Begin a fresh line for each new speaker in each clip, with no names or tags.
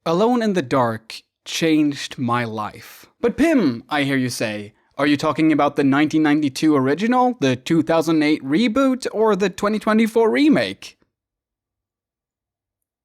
Alone in the Dark changed my life. But Pim, I hear you say, are you talking about the 1992 original, the 2008 reboot, or the 2024 remake?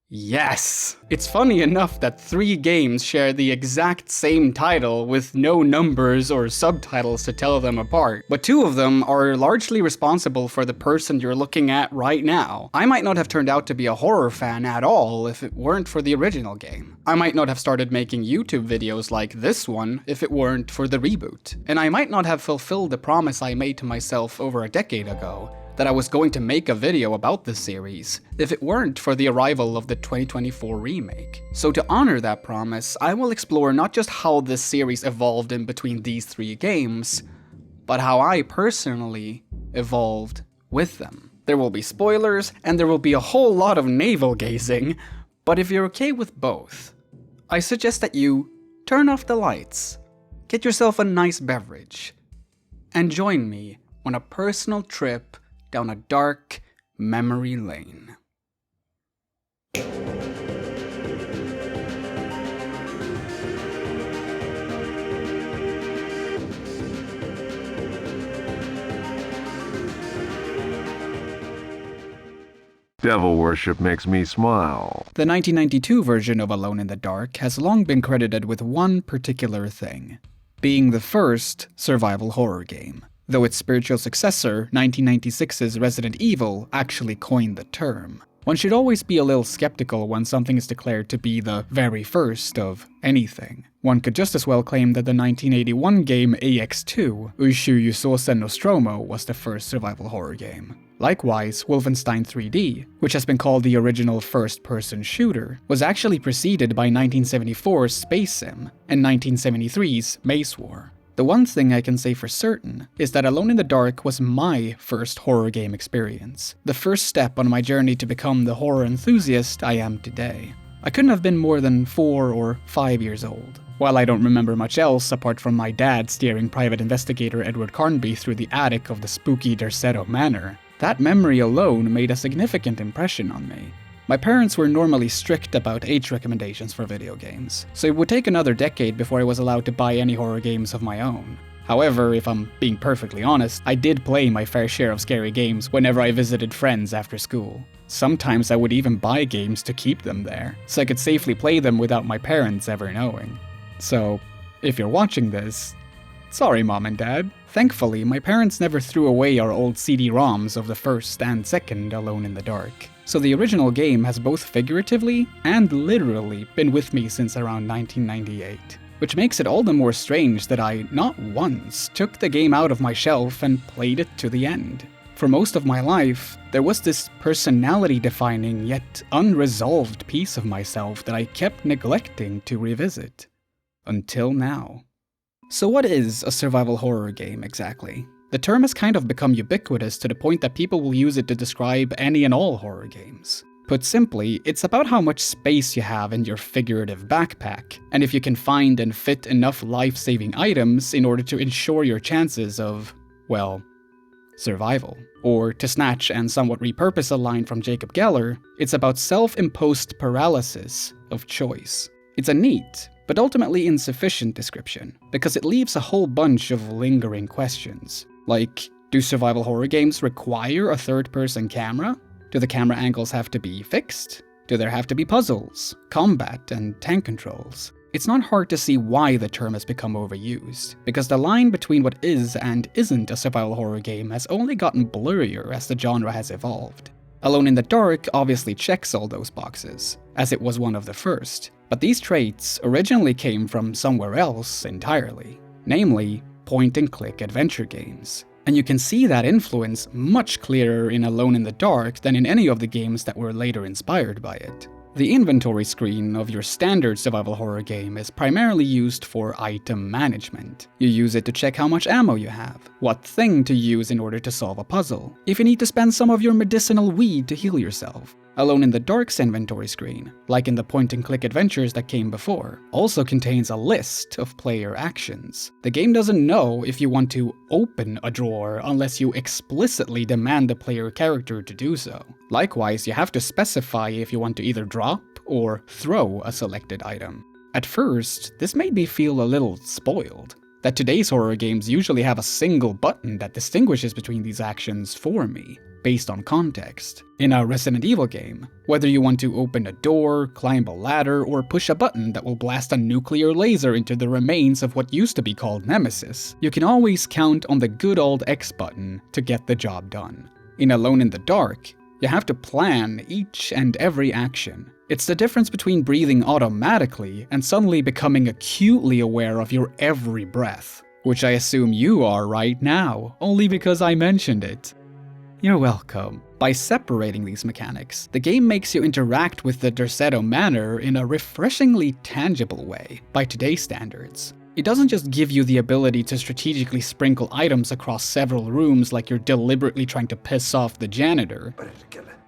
Yes! It's funny enough that 3 games share the exact same title with no numbers or subtitles to tell them apart, but 2 of them are largely responsible for the person you're looking at right now. I might not have turned out to be a horror fan at all if it weren't for the original game. I might not have started making YouTube videos like this one if it weren't for the reboot. And I might not have fulfilled the promise I made to myself over a decade ago, that I was going to make a video about this series, if it weren't for the arrival of the 2024 remake. So to honor that promise, I will explore not just how this series evolved in between these 3 games, but how I personally evolved with them. There will be spoilers, and there will be a whole lot of navel-gazing, but if you're okay with both, I suggest that you turn off the lights, get yourself a nice beverage, and join me on a personal trip down a dark memory lane.
Devil worship makes me smile.
The 1992 version of Alone in the Dark has long been credited with one particular thing: being the first survival horror game. Though its spiritual successor, 1996's Resident Evil, actually coined the term. One should always be a little skeptical when something is declared to be the very first of anything. One could just as well claim that the 1981 game AX2, Ushu Yusou Nostromo, was the first survival horror game. Likewise, Wolfenstein 3D, which has been called the original first-person shooter, was actually preceded by 1974's Space Sim and 1973's Maze War. The one thing I can say for certain is that Alone in the Dark was my first horror game experience, the first step on my journey to become the horror enthusiast I am today. I couldn't have been more than 4 or 5 years old. While I don't remember much else apart from my dad steering private investigator Edward Carnby through the attic of the spooky Derceto Manor, that memory alone made a significant impression on me. My parents were normally strict about age recommendations for video games, so it would take another decade before I was allowed to buy any horror games of my own. However, if I'm being perfectly honest, I did play my fair share of scary games whenever I visited friends after school. Sometimes I would even buy games to keep them there, so I could safely play them without my parents ever knowing. So, if you're watching this, sorry Mom and Dad. Thankfully, my parents never threw away our old CD-ROMs of the first and second Alone in the Dark. So the original game has both figuratively and literally been with me since around 1998. Which makes it all the more strange that I, not once, took the game out of my shelf and played it to the end. For most of my life, there was this personality-defining yet unresolved piece of myself that I kept neglecting to revisit. Until now. So what is a survival horror game exactly? The term has kind of become ubiquitous to the point that people will use it to describe any and all horror games. Put simply, it's about how much space you have in your figurative backpack, and if you can find and fit enough life-saving items in order to ensure your chances of, well, survival. Or, to snatch and somewhat repurpose a line from Jacob Geller, it's about self-imposed paralysis of choice. It's a neat, but ultimately insufficient description, because it leaves a whole bunch of lingering questions. Like, do survival horror games require a third-person camera? Do the camera angles have to be fixed? Do there have to be puzzles, combat, and tank controls? It's not hard to see why the term has become overused, because the line between what is and isn't a survival horror game has only gotten blurrier as the genre has evolved. Alone in the Dark obviously checks all those boxes, as it was one of the first, but these traits originally came from somewhere else entirely, namely point-and-click adventure games. And you can see that influence much clearer in Alone in the Dark than in any of the games that were later inspired by it. The inventory screen of your standard survival horror game is primarily used for item management. You use it to check how much ammo you have, what thing to use in order to solve a puzzle, if you need to spend some of your medicinal weed to heal yourself. Alone in the Dark's inventory screen, like in the point-and-click adventures that came before, also contains a list of player actions. The game doesn't know if you want to open a drawer unless you explicitly demand the player character to do so. Likewise, you have to specify if you want to either drop or throw a selected item. At first, this made me feel a little spoiled, that today's horror games usually have a single button that distinguishes between these actions for me, based on context. In a Resident Evil game, whether you want to open a door, climb a ladder, or push a button that will blast a nuclear laser into the remains of what used to be called Nemesis, you can always count on the good old X button to get the job done. In Alone in the Dark, you have to plan each and every action. It's the difference between breathing automatically and suddenly becoming acutely aware of your every breath, which I assume you are right now, only because I mentioned it. You're welcome. By separating these mechanics, the game makes you interact with the Derceto manor in a refreshingly tangible way, by today's standards. It doesn't just give you the ability to strategically sprinkle items across several rooms like you're deliberately trying to piss off the janitor.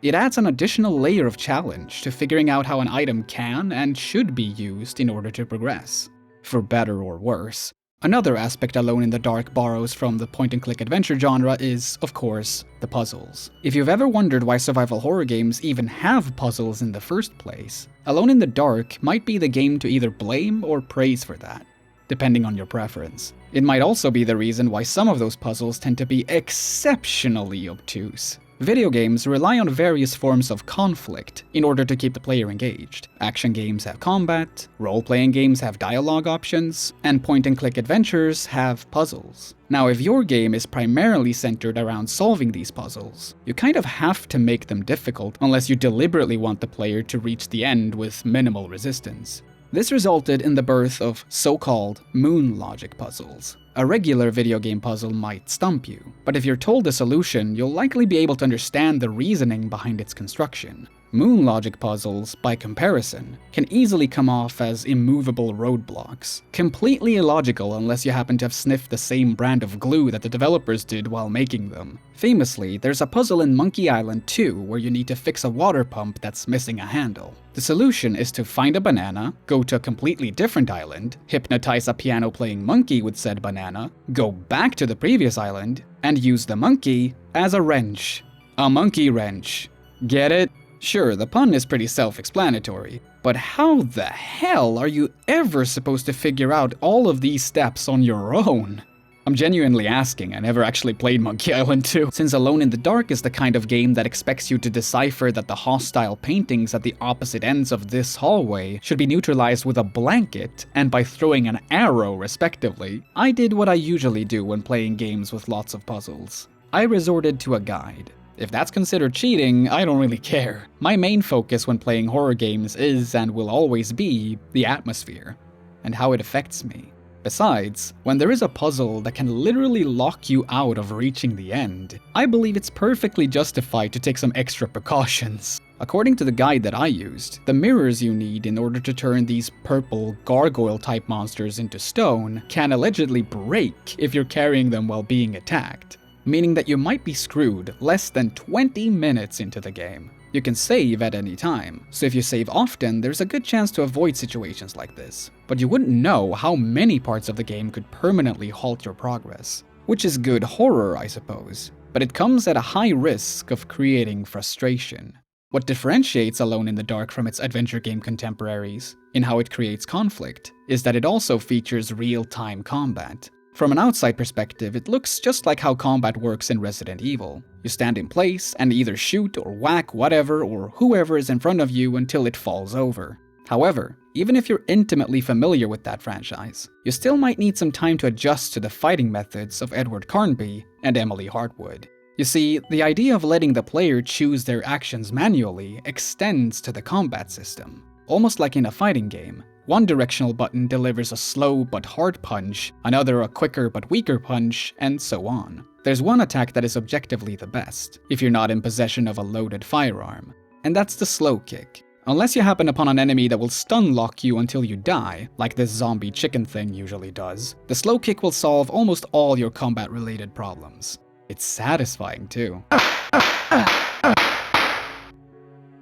It adds an additional layer of challenge to figuring out how an item can and should be used in order to progress, for better or worse. Another aspect Alone in the Dark borrows from the point-and-click adventure genre is, of course, the puzzles. If you've ever wondered why survival horror games even have puzzles in the first place, Alone in the Dark might be the game to either blame or praise for that, depending on your preference. It might also be the reason why some of those puzzles tend to be exceptionally obtuse. Video games rely on various forms of conflict in order to keep the player engaged. Action games have combat, role-playing games have dialogue options, and point-and-click adventures have puzzles. Now, if your game is primarily centered around solving these puzzles, you kind of have to make them difficult unless you deliberately want the player to reach the end with minimal resistance. This resulted in the birth of so-called moon logic puzzles. A regular video game puzzle might stump you, but if you're told the solution, you'll likely be able to understand the reasoning behind its construction. Moon logic puzzles, by comparison, can easily come off as immovable roadblocks, completely illogical unless you happen to have sniffed the same brand of glue that the developers did while making them. Famously, there's a puzzle in Monkey Island 2 where you need to fix a water pump that's missing a handle. The solution is to find a banana, go to a completely different island, hypnotize a piano-playing monkey with said banana, go back to the previous island, and use the monkey as a wrench. A monkey wrench. Get it? Sure, the pun is pretty self-explanatory, but how the hell are you ever supposed to figure out all of these steps on your own? I'm genuinely asking, I never actually played Monkey Island 2, since Alone in the Dark is the kind of game that expects you to decipher that the hostile paintings at the opposite ends of this hallway should be neutralized with a blanket and by throwing an arrow respectively. I did what I usually do when playing games with lots of puzzles. I resorted to a guide. If that's considered cheating, I don't really care. My main focus when playing horror games is, and will always be, the atmosphere, and how it affects me. Besides, when there is a puzzle that can literally lock you out of reaching the end, I believe it's perfectly justified to take some extra precautions. According to the guide that I used, the mirrors you need in order to turn these purple gargoyle-type monsters into stone can allegedly break if you're carrying them while being attacked, meaning that you might be screwed less than 20 minutes into the game. You can save at any time, so if you save often, there's a good chance to avoid situations like this. But you wouldn't know how many parts of the game could permanently halt your progress. Which is good horror, I suppose, but it comes at a high risk of creating frustration. What differentiates Alone in the Dark from its adventure game contemporaries, in how it creates conflict, is that it also features real-time combat. From an outside perspective, it looks just like how combat works in Resident Evil. You stand in place and either shoot or whack whatever or whoever is in front of you until it falls over. However, even if you're intimately familiar with that franchise, you still might need some time to adjust to the fighting methods of Edward Carnby and Emily Hartwood. You see, the idea of letting the player choose their actions manually extends to the combat system. Almost like in a fighting game, one directional button delivers a slow but hard punch, another a quicker but weaker punch, and so on. There's one attack that is objectively the best, if you're not in possession of a loaded firearm, and that's the slow kick. Unless you happen upon an enemy that will stun lock you until you die, like this zombie chicken thing usually does, the slow kick will solve almost all your combat-related problems. It's satisfying too.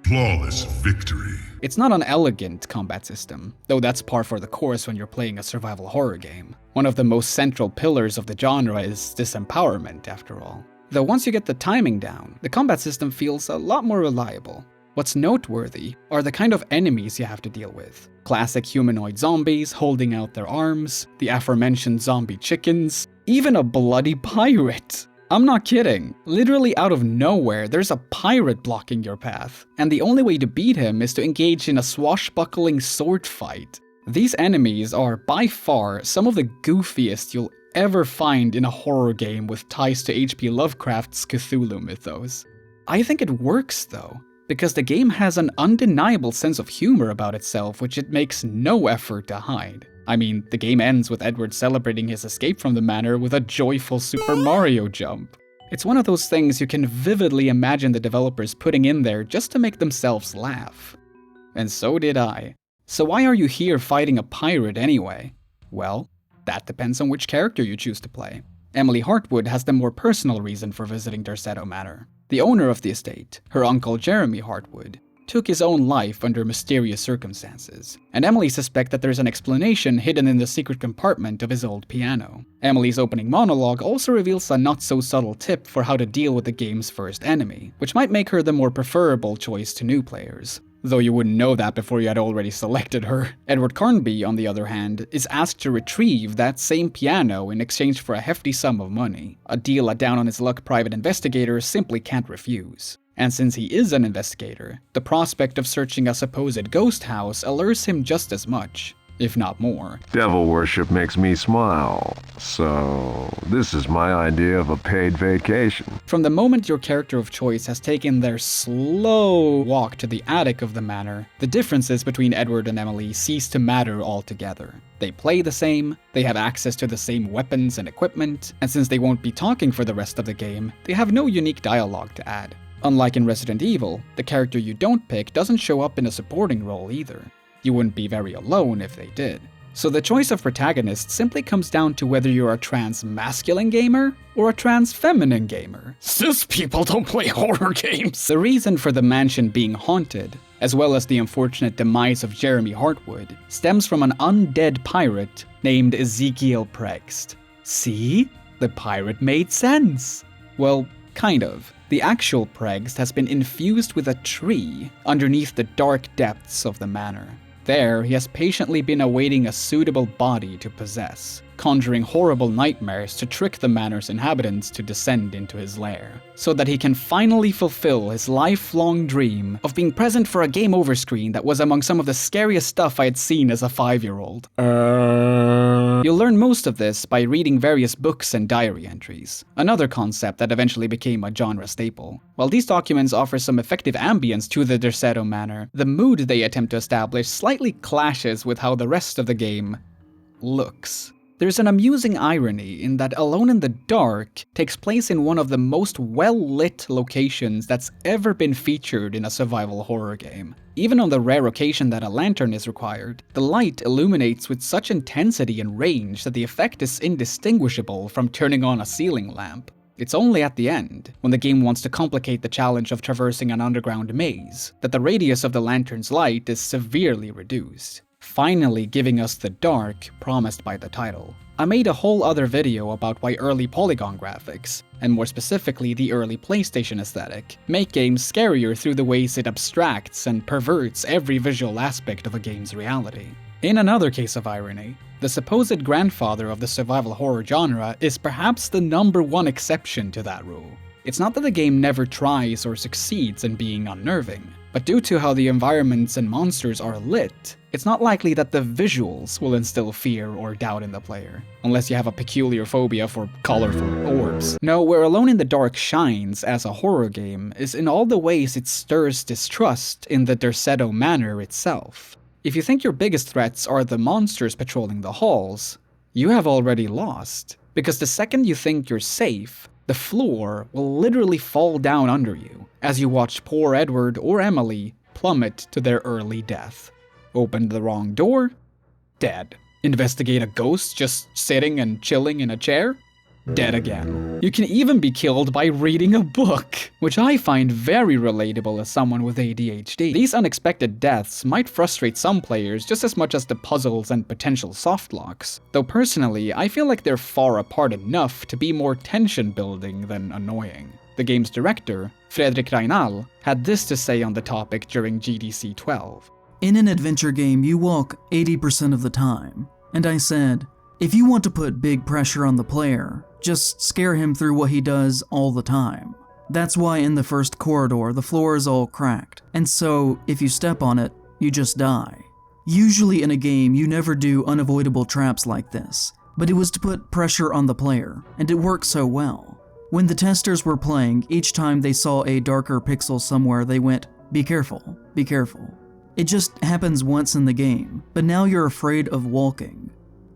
Flawless victory.
It's not an elegant combat system, though that's par for the course when you're playing a survival horror game. One of the most central pillars of the genre is disempowerment, after all. Though once you get the timing down, the combat system feels a lot more reliable. What's noteworthy are the kind of enemies you have to deal with. Classic humanoid zombies holding out their arms, the aforementioned zombie chickens, even a bloody pirate. I'm not kidding. Literally out of nowhere, there's a pirate blocking your path, and the only way to beat him is to engage in a swashbuckling sword fight. These enemies are by far some of the goofiest you'll ever find in a horror game with ties to H.P. Lovecraft's Cthulhu mythos. I think it works though, because the game has an undeniable sense of humor about itself which it makes no effort to hide. I mean, the game ends with Edward celebrating his escape from the manor with a joyful Super Mario jump. It's one of those things you can vividly imagine the developers putting in there just to make themselves laugh. And so did I. So why are you here fighting a pirate anyway? Well, that depends on which character you choose to play. Emily Hartwood has the more personal reason for visiting Derceto Manor. The owner of the estate, her uncle Jeremy Hartwood, took his own life under mysterious circumstances, and Emily suspects that there's an explanation hidden in the secret compartment of his old piano. Emily's opening monologue also reveals a not-so-subtle tip for how to deal with the game's first enemy, which might make her the more preferable choice to new players. Though you wouldn't know that before you had already selected her. Edward Carnby, on the other hand, is asked to retrieve that same piano in exchange for a hefty sum of money, a deal a down-on-his-luck private investigator simply can't refuse. And since he is an investigator, the prospect of searching a supposed ghost house allures him just as much, if not more.
Devil worship makes me smile, so this is my idea of a paid vacation.
From the moment your character of choice has taken their slow walk to the attic of the manor, the differences between Edward and Emily cease to matter altogether. They play the same, they have access to the same weapons and equipment, and since they won't be talking for the rest of the game, they have no unique dialogue to add. Unlike in Resident Evil, the character you don't pick doesn't show up in a supporting role either. You wouldn't be very alone if they did. So the choice of protagonist simply comes down to whether you're a trans-masculine gamer or a trans-feminine gamer. Cis people don't play horror games! The reason for the mansion being haunted, as well as the unfortunate demise of Jeremy Hartwood, stems from an undead pirate named Ezekiel Prext. See? The pirate made sense! Well, kind of. The actual Prext has been infused with a tree underneath the dark depths of the manor. There, he has patiently been awaiting a suitable body to possess, conjuring horrible nightmares to trick the manor's inhabitants to descend into his lair, so that he can finally fulfill his lifelong dream of being present for a game over screen that was among some of the scariest stuff I had seen as a 5-year-old. You'll learn most of this by reading various books and diary entries, another concept that eventually became a genre staple. While these documents offer some effective ambience to the Derceto Manor, the mood they attempt to establish slightly clashes with how the rest of the game looks. There's an amusing irony in that Alone in the Dark takes place in one of the most well-lit locations that's ever been featured in a survival horror game. Even on the rare occasion that a lantern is required, the light illuminates with such intensity and range that the effect is indistinguishable from turning on a ceiling lamp. It's only at the end, when the game wants to complicate the challenge of traversing an underground maze, that the radius of the lantern's light is severely reduced, finally giving us the dark promised by the title. I made a whole other video about why early polygon graphics, and more specifically the early PlayStation aesthetic, make games scarier through the ways it abstracts and perverts every visual aspect of a game's reality. In another case of irony, the supposed grandfather of the survival horror genre is perhaps the #1 exception to that rule. It's not that the game never tries or succeeds in being unnerving, but due to how the environments and monsters are lit, it's not likely that the visuals will instill fear or doubt in the player, unless you have a peculiar phobia for colorful orbs. No, where Alone in the Dark shines as a horror game is in all the ways it stirs distrust in the Derceto Manor itself. If you think your biggest threats are the monsters patrolling the halls, you have already lost, because the second you think you're safe, the floor will literally fall down under you as you watch poor Edward or Emily plummet to their early death. Open the wrong door? Dead. Investigate a ghost just sitting and chilling in a chair? Dead again. You can even be killed by reading a book, which I find very relatable as someone with ADHD. These unexpected deaths might frustrate some players just as much as the puzzles and potential softlocks, though personally I feel like they're far apart enough to be more tension building than annoying. The game's director, Fredrik Reinal, had this to say on the topic during GDC 12.
In an adventure game, you walk 80% of the time. And I said, if you want to put big pressure on the player, just scare him through what he does all the time. That's why in the first corridor, the floor is all cracked. And so, if you step on it, you just die. Usually in a game, you never do unavoidable traps like this, but it was to put pressure on the player, and it worked so well. When the testers were playing, each time they saw a darker pixel somewhere, they went, be careful, be careful. It just happens once in the game, but now you're afraid of walking.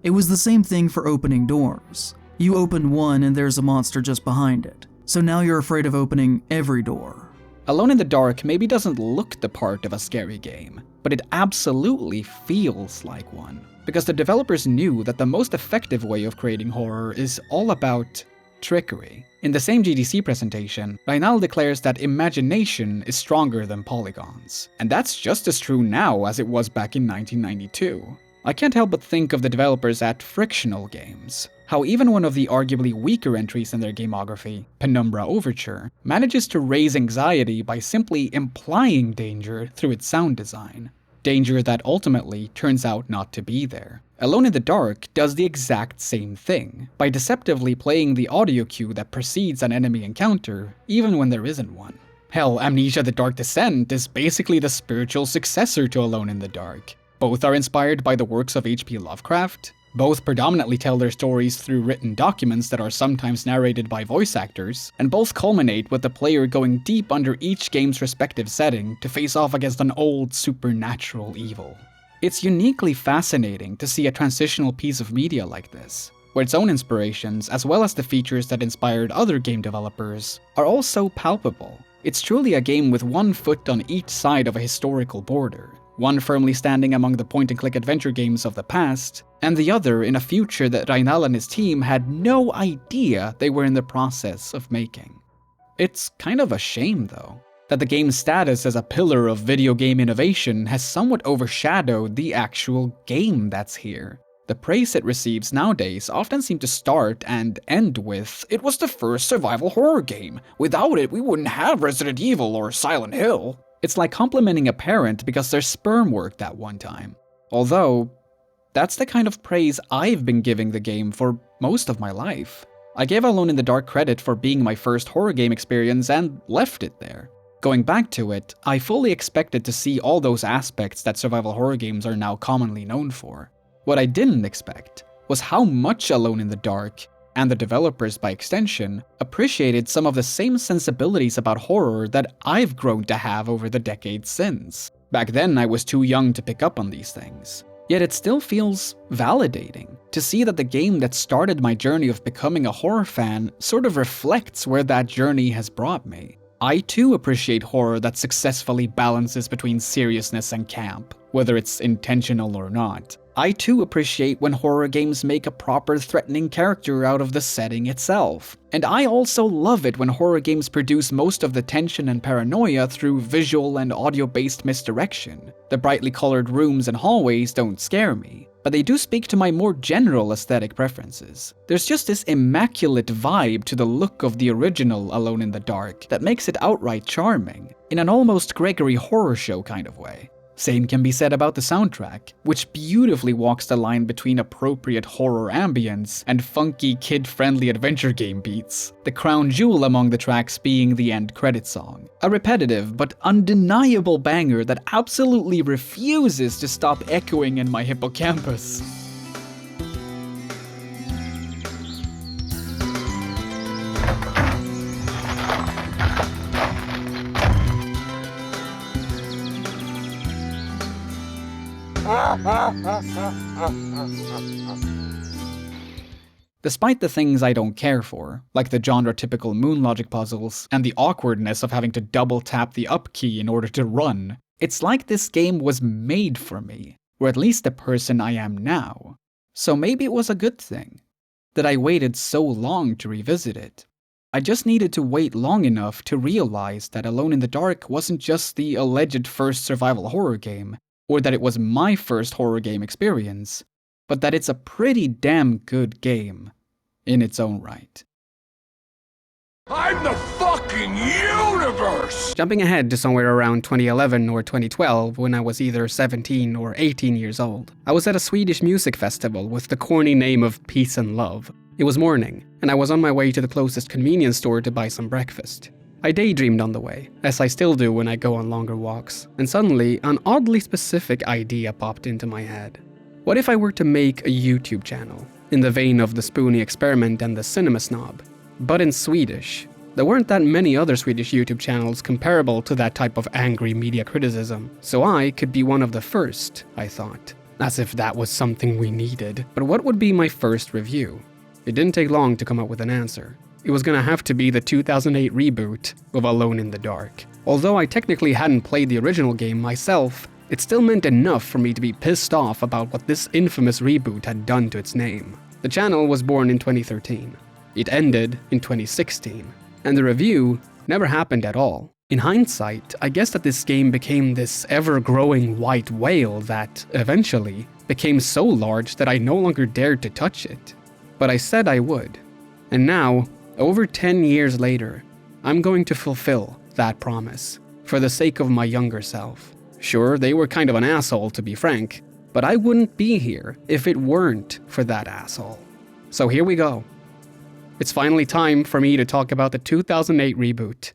It was the same thing for opening doors. You open one and there's a monster just behind it, so now you're afraid of opening every door.
Alone in the Dark maybe doesn't look the part of a scary game, but it absolutely feels like one. Because the developers knew that the most effective way of creating horror is all about trickery. In the same GDC presentation, Reinal declares that imagination is stronger than polygons. And that's just as true now as it was back in 1992. I can't help but think of the developers at Frictional Games. How even one of the arguably weaker entries in their gamography, Penumbra Overture, manages to raise anxiety by simply implying danger through its sound design. Danger that ultimately turns out not to be there. Alone in the Dark does the exact same thing, by deceptively playing the audio cue that precedes an enemy encounter, even when there isn't one. Hell, Amnesia: The Dark Descent is basically the spiritual successor to Alone in the Dark. Both are inspired by the works of H.P. Lovecraft. Both predominantly tell their stories through written documents that are sometimes narrated by voice actors, and both culminate with the player going deep under each game's respective setting to face off against an old supernatural evil. It's uniquely fascinating to see a transitional piece of media like this, where its own inspirations, as well as the features that inspired other game developers, are all so palpable. It's truly a game with one foot on each side of a historical border. One firmly standing among the point-and-click adventure games of the past, and the other in a future that Reinal and his team had no idea they were in the process of making. It's kind of a shame, though, that the game's status as a pillar of video game innovation has somewhat overshadowed the actual game that's here. The praise it receives nowadays often seem to start and end with, "It was the first survival horror game. Without it, we wouldn't have Resident Evil or Silent Hill." It's like complimenting a parent because their sperm worked at one time. Although, that's the kind of praise I've been giving the game for most of my life. I gave Alone in the Dark credit for being my first horror game experience and left it there. Going back to it, I fully expected to see all those aspects that survival horror games are now commonly known for. What I didn't expect was how much Alone in the Dark, and the developers by extension, appreciated some of the same sensibilities about horror that I've grown to have over the decades since. Back then, I was too young to pick up on these things. Yet it still feels validating to see that the game that started my journey of becoming a horror fan sort of reflects where that journey has brought me. I too appreciate horror that successfully balances between seriousness and camp, whether it's intentional or not. I too appreciate when horror games make a proper threatening character out of the setting itself. And I also love it when horror games produce most of the tension and paranoia through visual and audio-based misdirection. The brightly colored rooms and hallways don't scare me, but they do speak to my more general aesthetic preferences. There's just this immaculate vibe to the look of the original Alone in the Dark that makes it outright charming, in an almost Gregory Horror Show kind of way. Same can be said about the soundtrack, which beautifully walks the line between appropriate horror ambience and funky kid-friendly adventure game beats, the crown jewel among the tracks being the end credit song. A repetitive but undeniable banger that absolutely refuses to stop echoing in my hippocampus. Despite the things I don't care for, like the genre-typical moon logic puzzles and the awkwardness of having to double-tap the up key in order to run, it's like this game was made for me, or at least the person I am now. So maybe it was a good thing that I waited so long to revisit it. I just needed to wait long enough to realize that Alone in the Dark wasn't just the alleged first survival horror game, or that it was my first horror game experience, but that it's a pretty damn good game in its own right.
I'm the fucking
fucking universe!
Jumping ahead to somewhere around 2011 or 2012, when I was either 17 or 18 years old, I was at a Swedish music festival with the corny name of Peace and Love. It was morning, and I was on my way to the closest convenience store to buy some breakfast. I daydreamed on the way, as I still do when I go on longer walks, and suddenly an oddly specific idea popped into my head. What if I were to make a YouTube channel, in the vein of the Spoony Experiment and the Cinema Snob, but in Swedish? There weren't that many other Swedish YouTube channels comparable to that type of angry media criticism, so I could be one of the first, I thought. As if that was something we needed. But what would be my first review? It didn't take long to come up with an answer. It was gonna have to be the 2008 reboot of Alone in the Dark. Although I technically hadn't played the original game myself, it still meant enough for me to be pissed off about what this infamous reboot had done to its name. The channel was born in 2013. It ended in 2016. And the review never happened at all. In hindsight, I guess that this game became this ever-growing white whale that, eventually, became so large that I no longer dared to touch it. But I said I would. And now, over 10 years later, I'm going to fulfill that promise, for the sake of my younger self. Sure, they were kind of an asshole, to be frank, but I wouldn't be here if it weren't for that asshole. So here we go. It's finally time for me to talk about the 2008 reboot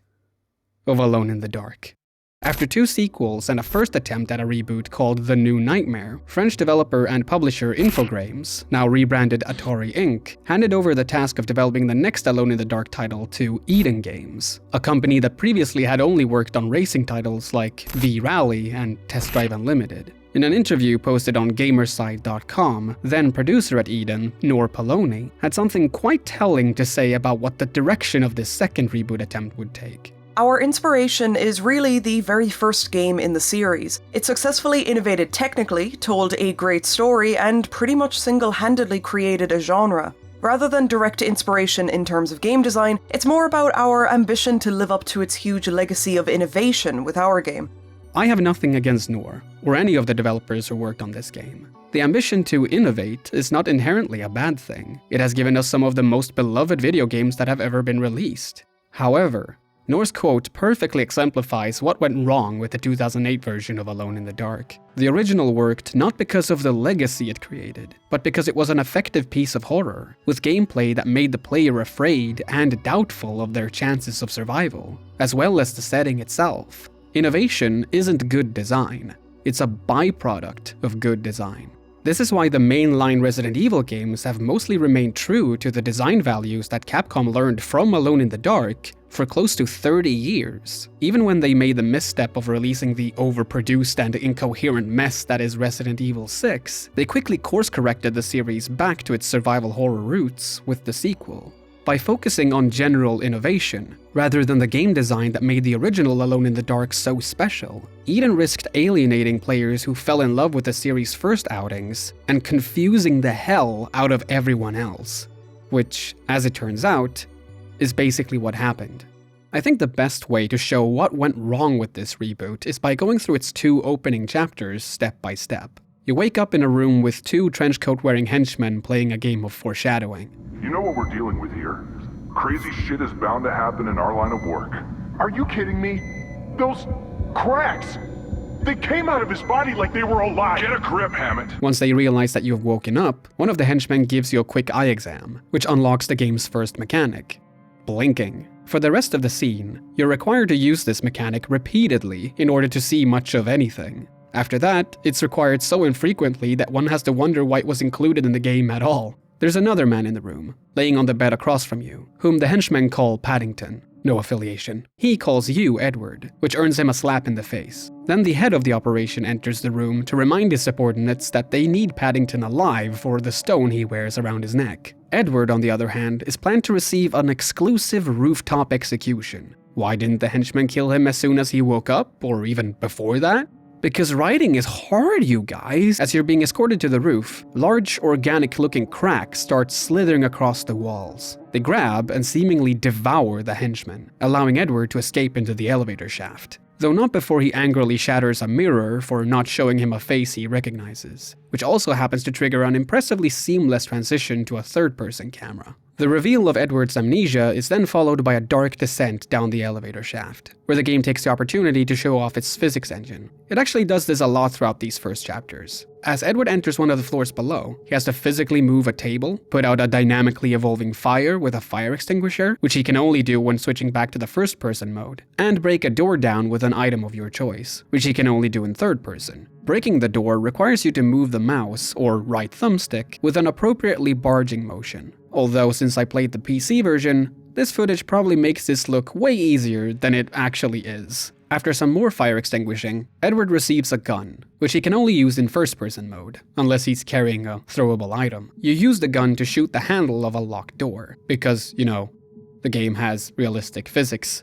of Alone in the Dark. After 2 sequels and a first attempt at a reboot called The New Nightmare, French developer and publisher Infogrames, now rebranded Atari Inc., handed over the task of developing the next Alone in the Dark title to Eden Games, a company that previously had only worked on racing titles like V-Rally and Test Drive Unlimited. In an interview posted on Gamerside.com, then producer at Eden, Noor Poloni, had something quite telling to say about what the direction of this second reboot attempt would take.
Our inspiration is really the very first game in the series. It successfully innovated technically, told a great story, and pretty much single-handedly created a genre. Rather than direct inspiration in terms of game design, it's more about our ambition to live up to its huge legacy of innovation with our game.
I have nothing against Noor, or any of the developers who worked on this game. The ambition to innovate is not inherently a bad thing. It has given us some of the most beloved video games that have ever been released. However, Noor's quote perfectly exemplifies what went wrong with the 2008 version of Alone in the Dark. The original worked not because of the legacy it created, but because it was an effective piece of horror, with gameplay that made the player afraid and doubtful of their chances of survival, as well as the setting itself. Innovation isn't good design, it's a byproduct of good design. This is why the mainline Resident Evil games have mostly remained true to the design values that Capcom learned from Alone in the Dark for close to 30 years. Even when they made the misstep of releasing the overproduced and incoherent mess that is Resident Evil 6, they quickly course-corrected the series back to its survival horror roots with the sequel. By focusing on general innovation, rather than the game design that made the original Alone in the Dark so special, Eden risked alienating players who fell in love with the series' first outings and confusing the hell out of everyone else. Which, as it turns out, is basically what happened. I think the best way to show what went wrong with this reboot is by going through its 2 opening chapters step by step. You wake up in a room with 2 trenchcoat-wearing henchmen playing a game of foreshadowing.
You know what we're dealing with here? Crazy shit is bound to happen in our line of work. Are you kidding me? Those cracks! They came out of his body like they were alive! Get a grip, Hammett!
Once they realize that you have woken up, one of the henchmen gives you a quick eye exam, which unlocks the game's first mechanic: blinking. For the rest of the scene, you're required to use this mechanic repeatedly in order to see much of anything. After that, it's required so infrequently that one has to wonder why it was included in the game at all. There's another man in the room, laying on the bed across from you, whom the henchmen call Paddington. No affiliation. He calls you Edward, which earns him a slap in the face. Then the head of the operation enters the room to remind his subordinates that they need Paddington alive for the stone he wears around his neck. Edward, on the other hand, is planned to receive an exclusive rooftop execution. Why didn't the henchmen kill him as soon as he woke up, or even before that? Because writing is hard, you guys! As you're being escorted to the roof, large, organic-looking cracks start slithering across the walls. They grab and seemingly devour the henchmen, allowing Edward to escape into the elevator shaft. Though not before he angrily shatters a mirror for not showing him a face he recognizes, which also happens to trigger an impressively seamless transition to a third-person camera. The reveal of Edward's amnesia is then followed by a dark descent down the elevator shaft, where the game takes the opportunity to show off its physics engine. It actually does this a lot throughout these first chapters. As Edward enters one of the floors below, he has to physically move a table, put out a dynamically evolving fire with a fire extinguisher, which he can only do when switching back to the first person mode, and break a door down with an item of your choice, which he can only do in third person. Breaking the door requires you to move the mouse, or right thumbstick, with an appropriately barging motion. Although since I played the PC version, this footage probably makes this look way easier than it actually is. After some more fire extinguishing, Edward receives a gun, which he can only use in first-person mode, unless he's carrying a throwable item. You use the gun to shoot the handle of a locked door, because, you know, the game has realistic physics.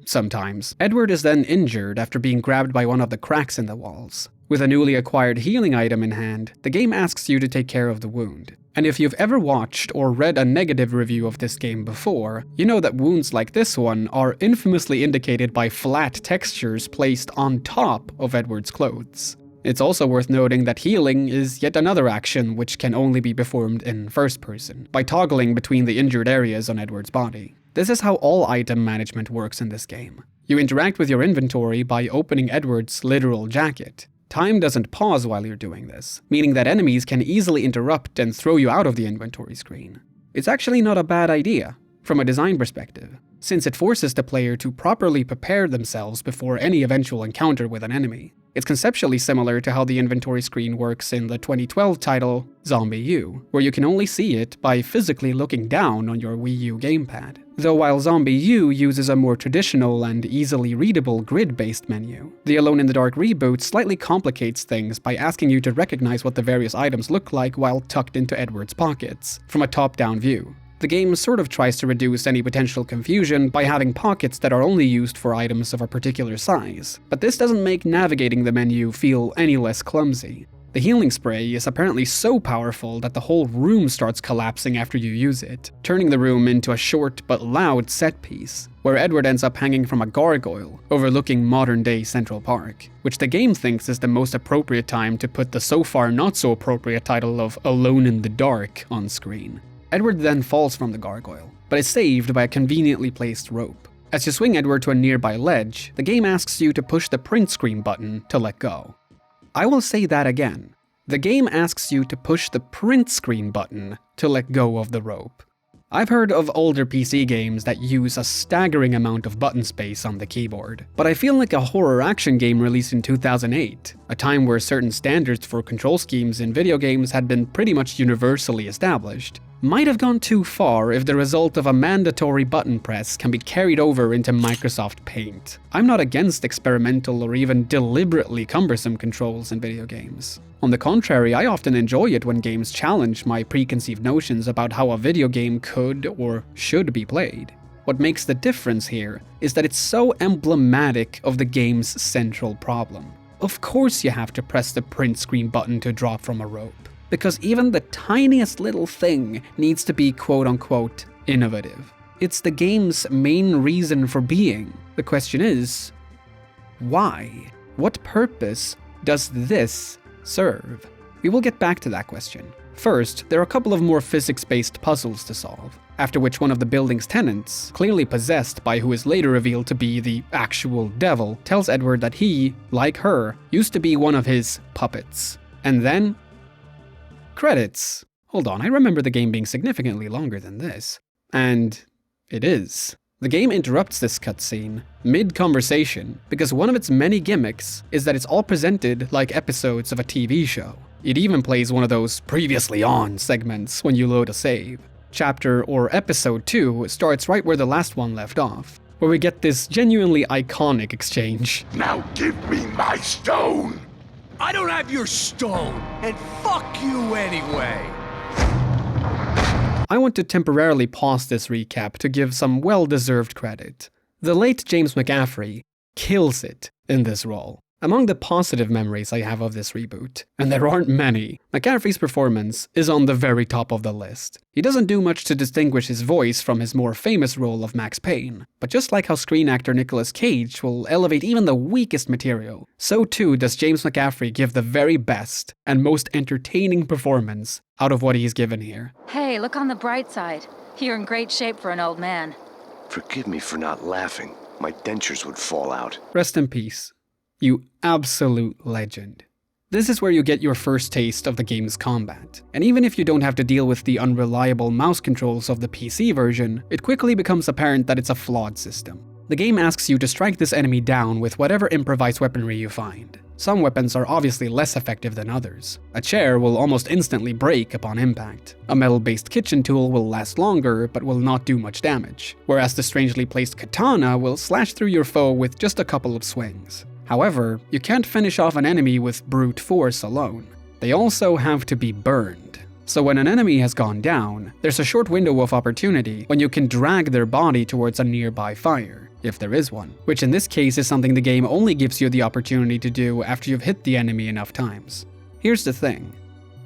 Sometimes. Edward is then injured after being grabbed by one of the cracks in the walls. With a newly acquired healing item in hand, the game asks you to take care of the wound. And if you've ever watched or read a negative review of this game before, you know that wounds like this one are infamously indicated by flat textures placed on top of Edward's clothes. It's also worth noting that healing is yet another action which can only be performed in first person, by toggling between the injured areas on Edward's body. This is how all item management works in this game. You interact with your inventory by opening Edward's literal jacket. Time doesn't pause while you're doing this, meaning that enemies can easily interrupt and throw you out of the inventory screen. It's actually not a bad idea, from a design perspective, since it forces the player to properly prepare themselves before any eventual encounter with an enemy. It's conceptually similar to how the inventory screen works in the 2012 title Zombie U, where you can only see it by physically looking down on your Wii U gamepad. Though while Zombie U uses a more traditional and easily readable grid-based menu, the Alone in the Dark reboot slightly complicates things by asking you to recognize what the various items look like while tucked into Edward's pockets, from a top-down view. The game sort of tries to reduce any potential confusion by having pockets that are only used for items of a particular size, but this doesn't make navigating the menu feel any less clumsy. The healing spray is apparently so powerful that the whole room starts collapsing after you use it, turning the room into a short but loud set piece, where Edward ends up hanging from a gargoyle overlooking modern-day Central Park, which the game thinks is the most appropriate time to put the so far not so appropriate title of Alone in the Dark on screen. Edward then falls from the gargoyle, but is saved by a conveniently placed rope. As you swing Edward to a nearby ledge, the game asks you to push the print screen button to let go. I will say that again. The game asks you to push the print screen button to let go of the rope. I've heard of older PC games that use a staggering amount of button space on the keyboard, but I feel like a horror action game released in 2008, a time where certain standards for control schemes in video games had been pretty much universally established, might have gone too far if the result of a mandatory button press can be carried over into Microsoft Paint. I'm not against experimental or even deliberately cumbersome controls in video games. On the contrary, I often enjoy it when games challenge my preconceived notions about how a video game could or should be played. What makes the difference here is that it's so emblematic of the game's central problem. Of course you have to press the print screen button to drop from a rope, because even the tiniest little thing needs to be quote-unquote innovative. It's the game's main reason for being. The question is, why? What purpose does this serve? We will get back to that question. First, there are a couple of more physics-based puzzles to solve, after which one of the building's tenants, clearly possessed by who is later revealed to be the actual devil, tells Edward that he, like her, used to be one of his puppets. And then credits. Hold on, I remember the game being significantly longer than this. And it is. The game interrupts this cutscene mid-conversation because one of its many gimmicks is that it's all presented like episodes of a TV show. It even plays one of those previously on segments when you load a save. Chapter or episode 2 starts right where the last one left off, where we get this genuinely iconic exchange.
Now give me my stone!
I don't have your stone, and fuck you anyway!
I want to temporarily pause this recap to give some well-deserved credit. The late James McCaffrey kills it in this role. Among the positive memories I have of this reboot, and there aren't many, McCaffrey's performance is on the very top of the list. He doesn't do much to distinguish his voice from his more famous role of Max Payne, but just like how screen actor Nicolas Cage will elevate even the weakest material, so too does James McCaffrey give the very best and most entertaining performance out of what he's given here.
Hey, look on the bright side. You're in great shape for an old man.
Forgive me for not laughing. My dentures would fall out.
Rest in peace, you absolute legend. This is where you get your first taste of the game's combat, and even if you don't have to deal with the unreliable mouse controls of the PC version, it quickly becomes apparent that it's a flawed system. The game asks you to strike this enemy down with whatever improvised weaponry you find. Some weapons are obviously less effective than others. A chair will almost instantly break upon impact. A metal-based kitchen tool will last longer, but will not do much damage, whereas the strangely placed katana will slash through your foe with just a couple of swings. However, you can't finish off an enemy with brute force alone. They also have to be burned. So when an enemy has gone down, there's a short window of opportunity when you can drag their body towards a nearby fire, if there is one, which in this case is something the game only gives you the opportunity to do after you've hit the enemy enough times. Here's the thing.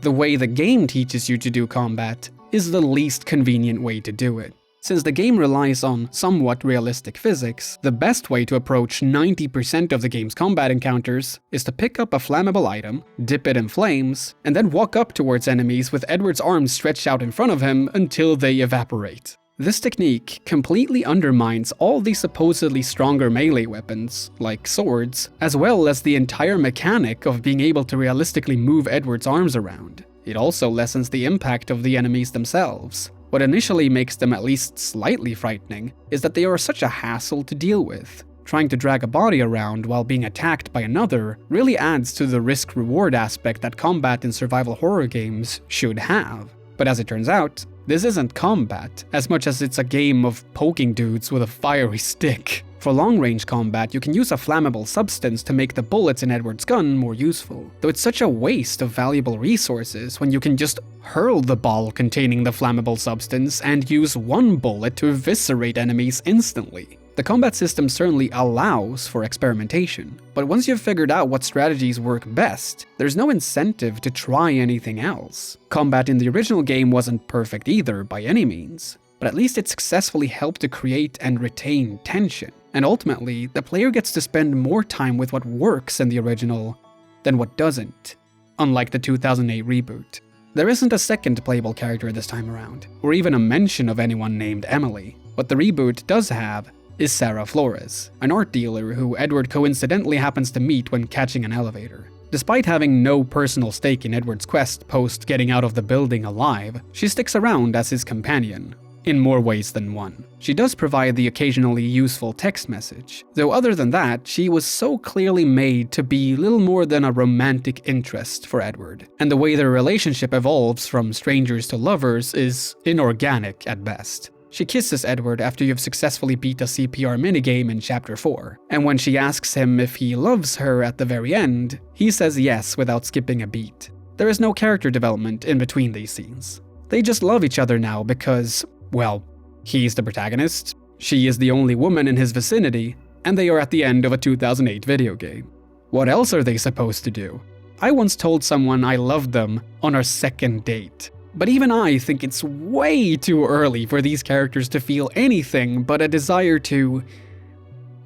The way the game teaches you to do combat is the least convenient way to do it. Since the game relies on somewhat realistic physics, the best way to approach 90% of the game's combat encounters is to pick up a flammable item, dip it in flames, and then walk up towards enemies with Edward's arms stretched out in front of him until they evaporate. This technique completely undermines all the supposedly stronger melee weapons, like swords, as well as the entire mechanic of being able to realistically move Edward's arms around. It also lessens the impact of the enemies themselves. What initially makes them at least slightly frightening is that they are such a hassle to deal with. Trying to drag a body around while being attacked by another really adds to the risk-reward aspect that combat in survival horror games should have. But as it turns out, this isn't combat as much as it's a game of poking dudes with a fiery stick. For long-range combat, you can use a flammable substance to make the bullets in Edward's gun more useful, though it's such a waste of valuable resources when you can just hurl the ball containing the flammable substance and use one bullet to eviscerate enemies instantly. The combat system certainly allows for experimentation, but once you've figured out what strategies work best, there's no incentive to try anything else. Combat in the original game wasn't perfect either by any means, but at least it successfully helped to create and retain tension. And ultimately, the player gets to spend more time with what works in the original than what doesn't, unlike the 2008 reboot. There isn't a second playable character this time around, or even a mention of anyone named Emily. What the reboot does have is Sarah Flores, an art dealer who Edward coincidentally happens to meet when catching an elevator. Despite having no personal stake in Edward's quest post getting out of the building alive, she sticks around as his companion, in more ways than one. She does provide the occasionally useful text message, though other than that, she was so clearly made to be little more than a romantic interest for Edward, and the way their relationship evolves from strangers to lovers is inorganic at best. She kisses Edward after you've successfully beat a CPR minigame in Chapter 4, and when she asks him if he loves her at the very end, he says yes without skipping a beat. There is no character development in between these scenes. They just love each other now because, well, he's the protagonist, she is the only woman in his vicinity, and they are at the end of a 2008 video game. What else are they supposed to do? I once told someone I loved them on our second date. But even I think it's way too early for these characters to feel anything but a desire to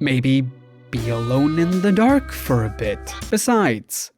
maybe be alone in the dark for a bit. Besides,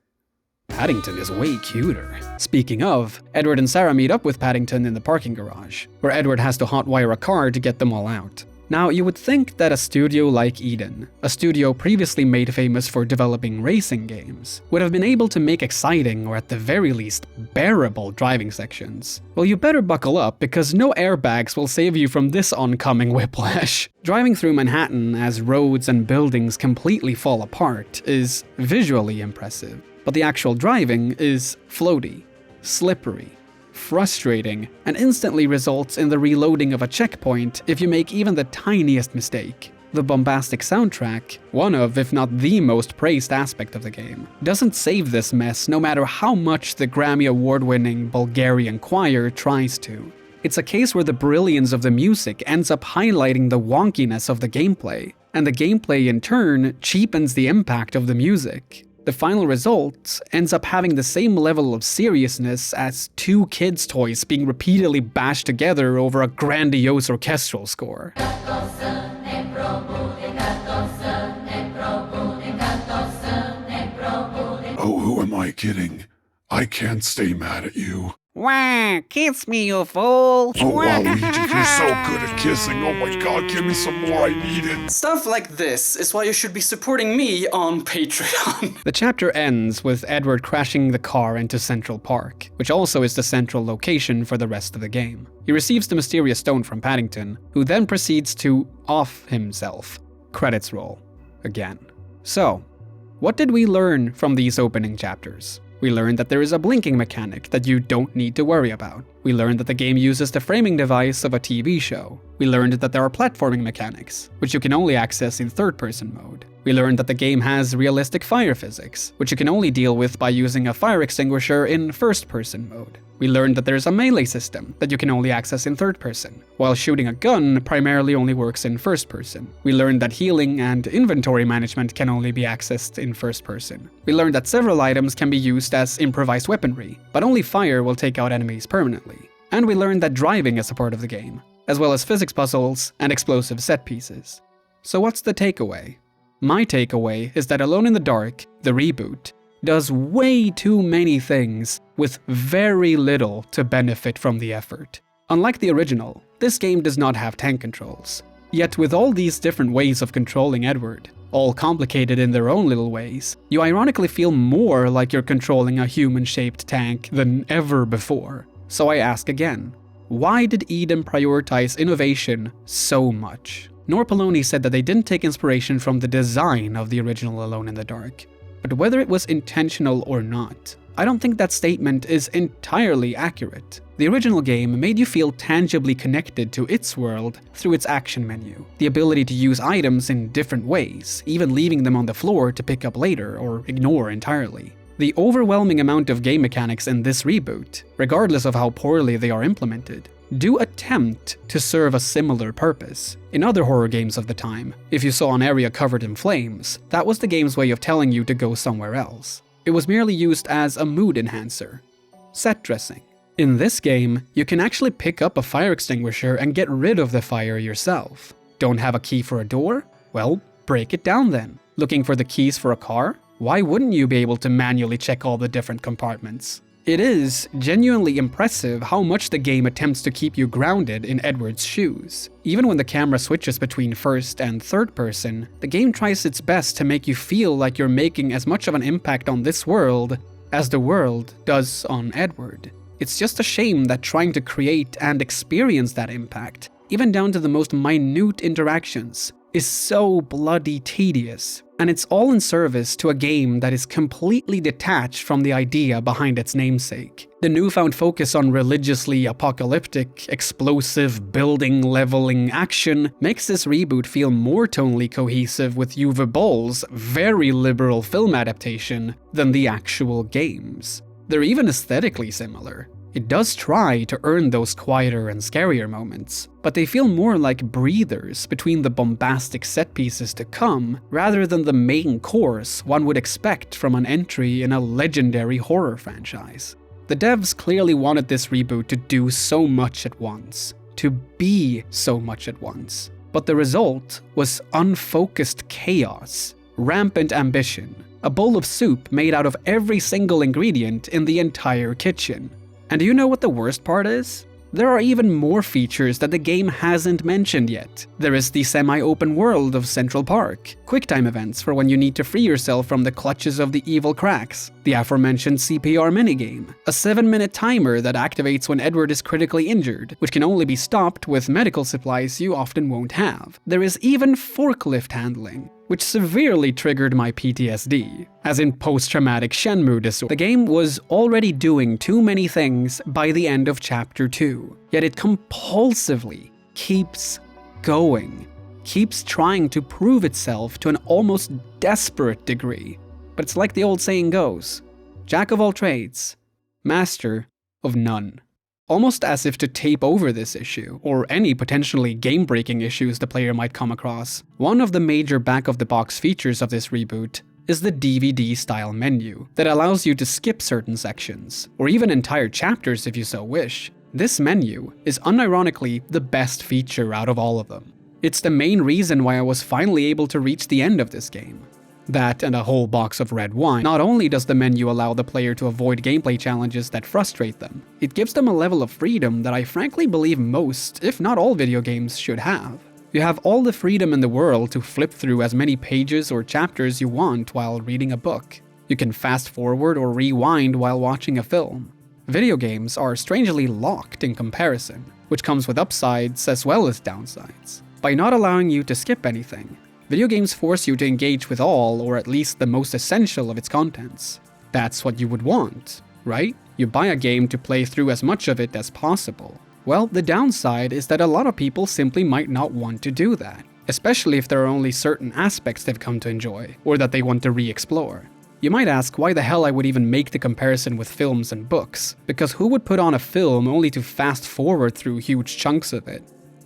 Paddington is way cuter. Speaking of, Edward and Sarah meet up with Paddington in the parking garage, where Edward has to hotwire a car to get them all out. Now, you would think that a studio like Eden, a studio previously made famous for developing racing games, would have been able to make exciting or at the very least bearable driving sections. Well, you better buckle up because no airbags will save you from this oncoming whiplash. Driving through Manhattan as roads and buildings completely fall apart is visually impressive, but the actual driving is floaty, slippery, frustrating, and instantly results in the reloading of a checkpoint if you make even the tiniest mistake. The bombastic soundtrack, one of, if not the most praised aspect of the game, doesn't save this mess no matter how much the Grammy Award-winning Bulgarian choir tries to. It's a case where the brilliance of the music ends up highlighting the wonkiness of the gameplay, and the gameplay in turn cheapens the impact of the music. The final result ends up having the same level of seriousness as two kids' toys being repeatedly bashed together over a grandiose orchestral score.
Oh, who am I kidding? I can't stay mad at you.
Wah, kiss me, you fool.
Oh wow, Luigi, you're so good at kissing. Oh my god, give me some more, I need it.
Stuff like this is why you should be supporting me on Patreon.
The chapter ends with Edward crashing the car into Central Park, which also is the central location for the rest of the game. He receives the mysterious stone from Paddington, who then proceeds to off himself. Credits roll. Again. So, what did we learn from these opening chapters? We learned that there is a blinking mechanic that you don't need to worry about. We learned that the game uses the framing device of a TV show. We learned that there are platforming mechanics, which you can only access in third-person mode. We learned that the game has realistic fire physics, which you can only deal with by using a fire extinguisher in first-person mode. We learned that there's a melee system that you can only access in third person, while shooting a gun primarily only works in first person. We learned that healing and inventory management can only be accessed in first person. We learned that several items can be used as improvised weaponry, but only fire will take out enemies permanently. And we learned that driving is a part of the game, as well as physics puzzles and explosive set pieces. So what's the takeaway? My takeaway is that Alone in the Dark, the reboot, does way too many things with very little to benefit from the effort. Unlike the original, this game does not have tank controls. Yet with all these different ways of controlling Edward, all complicated in their own little ways, you ironically feel more like you're controlling a human-shaped tank than ever before. So I ask again, why did Eden prioritize innovation so much? Norpoloni said that they didn't take inspiration from the design of the original Alone in the Dark. But whether it was intentional or not, I don't think that statement is entirely accurate. The original game made you feel tangibly connected to its world through its action menu, the ability to use items in different ways, even leaving them on the floor to pick up later or ignore entirely. The overwhelming amount of game mechanics in this reboot, regardless of how poorly they are implemented, do attempt to serve a similar purpose. In other horror games of the time, if you saw an area covered in flames, that was the game's way of telling you to go somewhere else. It was merely used as a mood enhancer. Set dressing. In this game, you can actually pick up a fire extinguisher and get rid of the fire yourself. Don't have a key for a door? Well, break it down then. Looking for the keys for a car? Why wouldn't you be able to manually check all the different compartments? It is genuinely impressive how much the game attempts to keep you grounded in Edward's shoes. Even when the camera switches between first and third person, the game tries its best to make you feel like you're making as much of an impact on this world as the world does on Edward. It's just a shame that trying to create and experience that impact, even down to the most minute interactions, is so bloody tedious, and it's all in service to a game that is completely detached from the idea behind its namesake. The newfound focus on religiously apocalyptic, explosive, building leveling action makes this reboot feel more tonally cohesive with Uwe Boll's very liberal film adaptation than the actual games. They're even aesthetically similar. It does try to earn those quieter and scarier moments, but they feel more like breathers between the bombastic set pieces to come, rather than the main course one would expect from an entry in a legendary horror franchise. The devs clearly wanted this reboot to do so much at once, to be so much at once, but the result was unfocused chaos, rampant ambition, a bowl of soup made out of every single ingredient in the entire kitchen. And do you know what the worst part is? There are even more features that the game hasn't mentioned yet. There is the semi-open world of Central Park, quicktime events for when you need to free yourself from the clutches of the evil cracks, the aforementioned CPR minigame, a 7-minute timer that activates when Edward is critically injured, which can only be stopped with medical supplies you often won't have. There is even forklift handling, which severely triggered my PTSD, as in post-traumatic Shenmue disorder. The game was already doing too many things by the end of Chapter 2, yet it compulsively keeps going, keeps trying to prove itself to an almost desperate degree. But it's like the old saying goes, Jack of all trades, master of none. Almost as if to tape over this issue, or any potentially game-breaking issues the player might come across. One of the major back-of-the-box features of this reboot is the DVD-style menu that allows you to skip certain sections, or even entire chapters if you so wish. This menu is unironically the best feature out of all of them. It's the main reason why I was finally able to reach the end of this game. That and a whole box of red wine. Not only does the menu allow the player to avoid gameplay challenges that frustrate them, it gives them a level of freedom that I frankly believe most, if not all video games should have. You have all the freedom in the world to flip through as many pages or chapters you want while reading a book. You can fast forward or rewind while watching a film. Video games are strangely locked in comparison, which comes with upsides as well as downsides. By not allowing you to skip anything, video games force you to engage with all, or at least the most essential of its contents. That's what you would want, right? You buy a game to play through as much of it as possible. Well, the downside is that a lot of people simply might not want to do that, especially if there are only certain aspects they've come to enjoy, or that they want to re-explore. You might ask why the hell I would even make the comparison with films and books, because who would put on a film only to fast forward through huge chunks of it?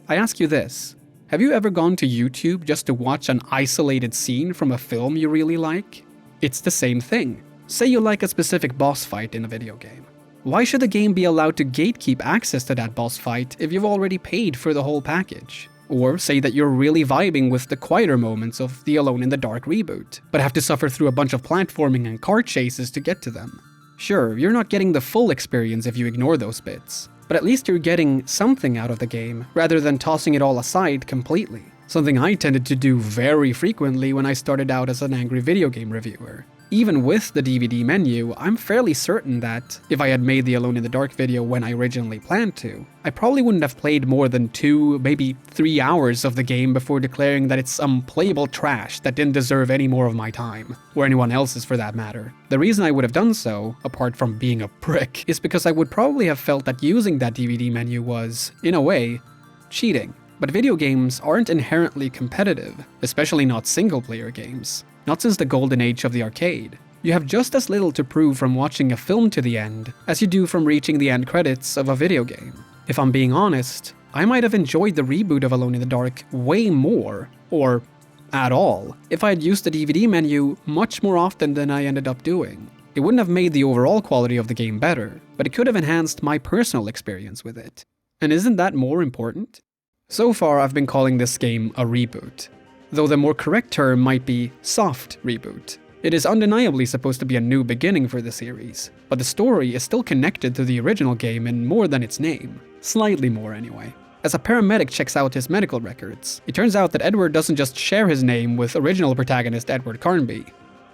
I ask you this, have you ever gone to YouTube just to watch an isolated scene from a film you really like? It's the same thing. Say you like a specific boss fight in a video game. Why should the game be allowed to gatekeep access to that boss fight if you've already paid for the whole package? Or say that you're really vibing with the quieter moments of the Alone in the Dark reboot, but have to suffer through a bunch of platforming and car chases to get to them. Sure, you're not getting the full experience if you ignore those bits, but at least you're getting something out of the game rather than tossing it all aside completely. Something I tended to do very frequently when I started out as an angry video game reviewer. Even with the DVD menu, I'm fairly certain that if I had made the Alone in the Dark video when I originally planned to, I probably wouldn't have played more than 2, maybe 3 hours of the game before declaring that it's unplayable trash that didn't deserve any more of my time, or anyone else's for that matter. The reason I would have done so, apart from being a prick, is because I would probably have felt that using that DVD menu was, in a way, cheating. But video games aren't inherently competitive, especially not single-player games. Not since the golden age of the arcade. You have just as little to prove from watching a film to the end as you do from reaching the end credits of a video game. If I'm being honest, I might have enjoyed the reboot of Alone in the Dark way more, or at all, if I had used the DVD menu much more often than I ended up doing. It wouldn't have made the overall quality of the game better, but it could have enhanced my personal experience with it. And isn't that more important? So far, I've been calling this game a reboot, though the more correct term might be soft reboot. It is undeniably supposed to be a new beginning for the series, but the story is still connected to the original game in more than its name. Slightly more anyway. As a paramedic checks out his medical records, it turns out that Edward doesn't just share his name with original protagonist Edward Carnby.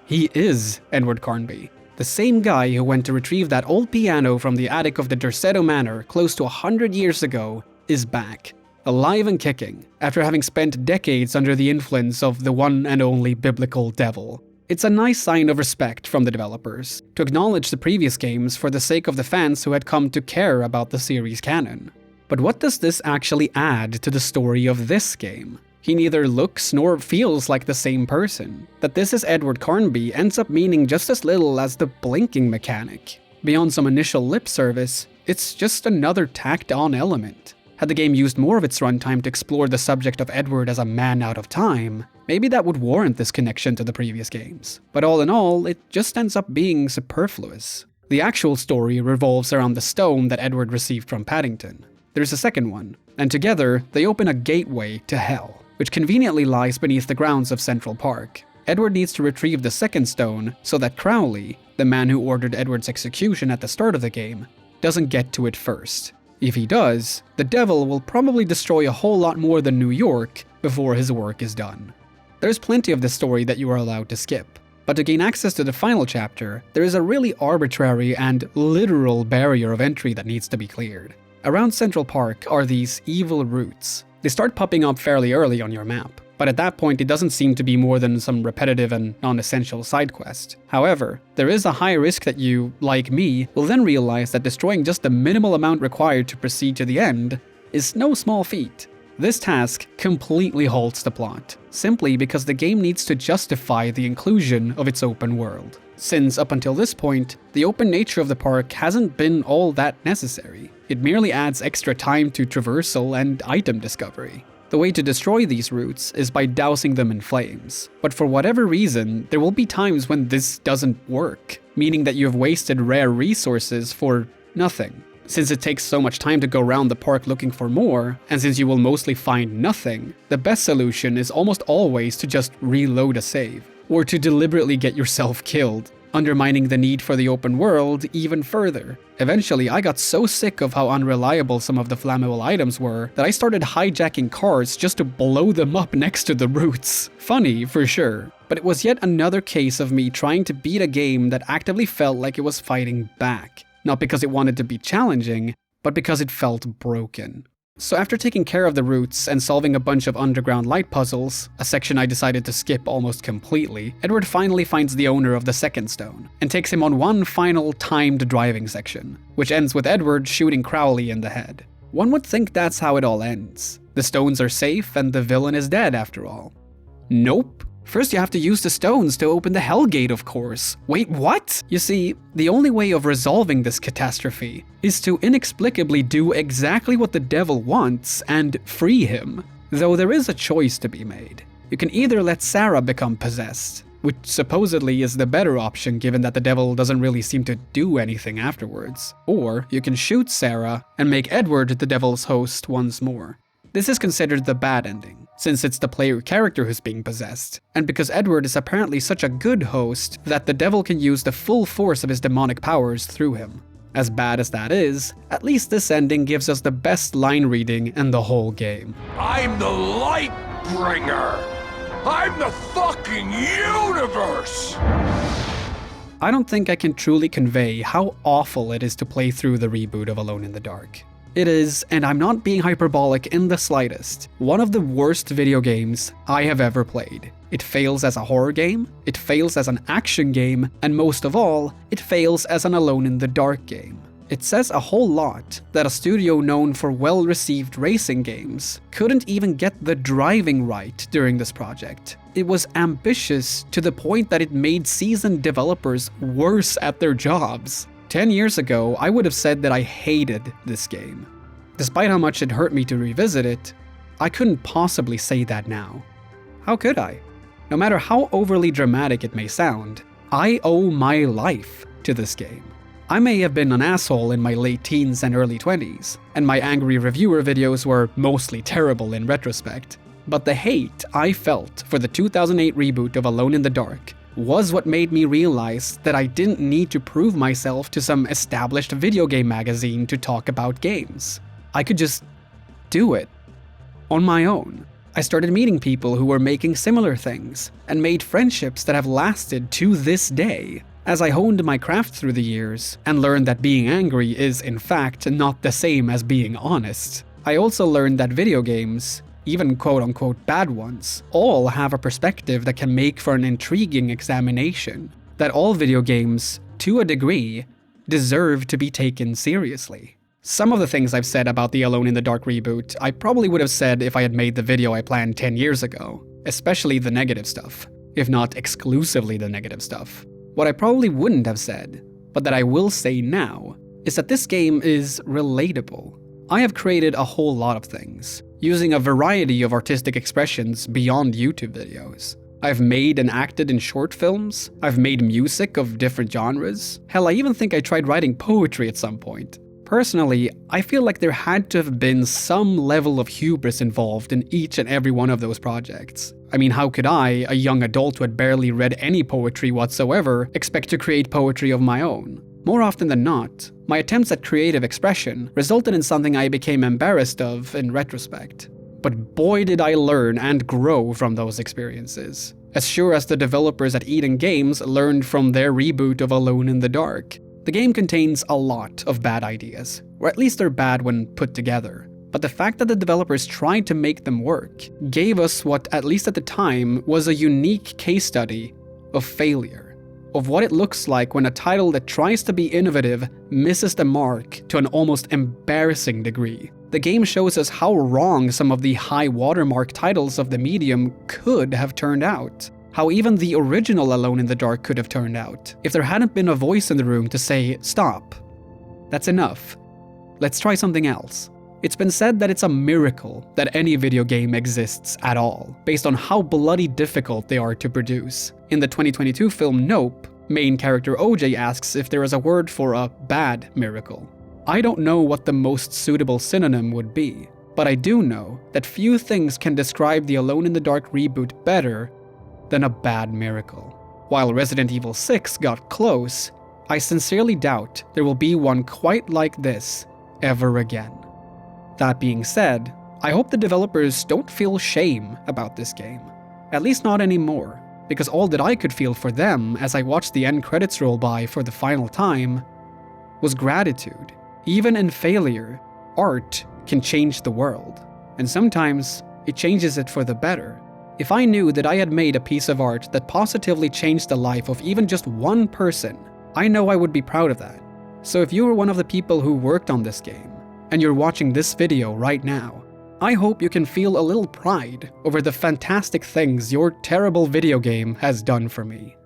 He is Edward Carnby, the same guy who went to retrieve that old piano from the attic of the Derceto Manor close to 100 years ago, is back. Alive and kicking, after having spent decades under the influence of the one and only biblical devil. It's a nice sign of respect from the developers, to acknowledge the previous games for the sake of the fans who had come to care about the series canon. But what does this actually add to the story of this game? He neither looks nor feels like the same person. That this is Edward Carnby ends up meaning just as little as the blinking mechanic. Beyond some initial lip service, it's just another tacked-on element. Had the game used more of its runtime to explore the subject of Edward as a man out of time, maybe that would warrant this connection to the previous games. But all in all, it just ends up being superfluous. The actual story revolves around the stone that Edward received from Paddington. There's a second one, and together they open a gateway to hell, which conveniently lies beneath the grounds of Central Park. Edward needs to retrieve the second stone so that Crowley, the man who ordered Edward's execution at the start of the game, doesn't get to it first. If he does, the devil will probably destroy a whole lot more than New York before his work is done. There's plenty of this story that you are allowed to skip, but to gain access to the final chapter, there is a really arbitrary and literal barrier of entry that needs to be cleared. Around Central Park are these evil roots. They start popping up fairly early on your map, but at that point it doesn't seem to be more than some repetitive and non-essential side quest. However, there is a high risk that you, like me, will then realize that destroying just the minimal amount required to proceed to the end is no small feat. This task completely halts the plot, simply because the game needs to justify the inclusion of its open world. Since up until this point, the open nature of the park hasn't been all that necessary. It merely adds extra time to traversal and item discovery. The way to destroy these roots is by dousing them in flames. But for whatever reason, there will be times when this doesn't work, meaning that you have wasted rare resources for nothing. Since it takes so much time to go around the park looking for more, and since you will mostly find nothing, the best solution is almost always to just reload a save. or to deliberately get yourself killed, undermining the need for the open world even further. Eventually, I got so sick of how unreliable some of the flammable items were that I started hijacking cars just to blow them up next to the routes. Funny, for sure, but it was yet another case of me trying to beat a game that actively felt like it was fighting back. Not because it wanted to be challenging, but because it felt broken. So after taking care of the routes and solving a bunch of underground light puzzles, a section I decided to skip almost completely, Edward finally finds the owner of the second stone, and takes him on one final timed driving section, which ends with Edward shooting Crowley in the head. One would think that's how it all ends. The stones are safe and the villain is dead after all. Nope. First you have to use the stones to open the Hellgate, of course. Wait, what? You see, the only way of resolving this catastrophe is to inexplicably do exactly what the devil wants and free him. Though there is a choice to be made. You can either let Sarah become possessed, which supposedly is the better option given that the devil doesn't really seem to do anything afterwards, or you can shoot Sarah and make Edward the devil's host once more. This is considered the bad ending, since it's the player character who's being possessed, and because Edward is apparently such a good host that the devil can use the full force of his demonic powers through him. As bad as that is, at least this ending gives us the best line reading in the whole game.
I'm the light bringer! I'm the fucking universe!
I don't think I can truly convey how awful it is to play through the reboot of Alone in the Dark. It is, and I'm not being hyperbolic in the slightest, one of the worst video games I have ever played. It fails as a horror game, it fails as an action game, and most of all, it fails as an Alone in the Dark game. It says a whole lot that a studio known for well-received racing games couldn't even get the driving right during this project. It was ambitious to the point that it made seasoned developers worse at their jobs. 10 years ago, I would have said that I hated this game. Despite how much it hurt me to revisit it, I couldn't possibly say that now. How could I? No matter how overly dramatic it may sound, I owe my life to this game. I may have been an asshole in my late teens and early 20s, and my angry reviewer videos were mostly terrible in retrospect, but the hate I felt for the 2008 reboot of Alone in the Dark was what made me realize that I didn't need to prove myself to some established video game magazine to talk about games. I could just do it on my own. I started meeting people who were making similar things, and made friendships that have lasted to this day. As I honed my craft through the years, and learned that being angry is in fact not the same as being honest, I also learned that video games, even quote-unquote bad ones, all have a perspective that can make for an intriguing examination. That all video games, to a degree, deserve to be taken seriously. Some of the things I've said about the Alone in the Dark reboot, I probably would have said if I had made the video I planned 10 years ago, especially the negative stuff, if not exclusively the negative stuff. What I probably wouldn't have said, but that I will say now, is that this game is relatable. I have created a whole lot of things, using a variety of artistic expressions beyond YouTube videos. I've made and acted in short films, I've made music of different genres, hell, I even think I tried writing poetry at some point. Personally, I feel like there had to have been some level of hubris involved in each and every one of those projects. I mean, how could I, a young adult who had barely read any poetry whatsoever, expect to create poetry of my own? More often than not, my attempts at creative expression resulted in something I became embarrassed of in retrospect. But boy did I learn and grow from those experiences. As sure as the developers at Eden Games learned from their reboot of Alone in the Dark. The game contains a lot of bad ideas, or at least they're bad when put together. But the fact that the developers tried to make them work gave us what, at least at the time, was a unique case study of failure. Of what it looks like when a title that tries to be innovative misses the mark to an almost embarrassing degree. The game shows us how wrong some of the high watermark titles of the medium could have turned out. How even the original Alone in the Dark could have turned out, if there hadn't been a voice in the room to say, stop. That's enough. Let's try something else. It's been said that it's a miracle that any video game exists at all, based on how bloody difficult they are to produce. In the 2022 film Nope, main character OJ asks if there is a word for a bad miracle. I don't know what the most suitable synonym would be, but I do know that few things can describe the Alone in the Dark reboot better than a bad miracle. While Resident Evil 6 got close, I sincerely doubt there will be one quite like this ever again. That being said, I hope the developers don't feel shame about this game. At least not anymore, because all that I could feel for them as I watched the end credits roll by for the final time was gratitude. Even in failure, art can change the world, and sometimes it changes it for the better. If I knew that I had made a piece of art that positively changed the life of even just one person, I know I would be proud of that. So if you were one of the people who worked on this game, and you're watching this video right now, I hope you can feel a little pride over the fantastic things your terrible video game has done for me.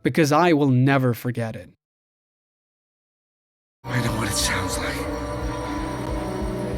Because I will never forget it.
I know what it sounds like,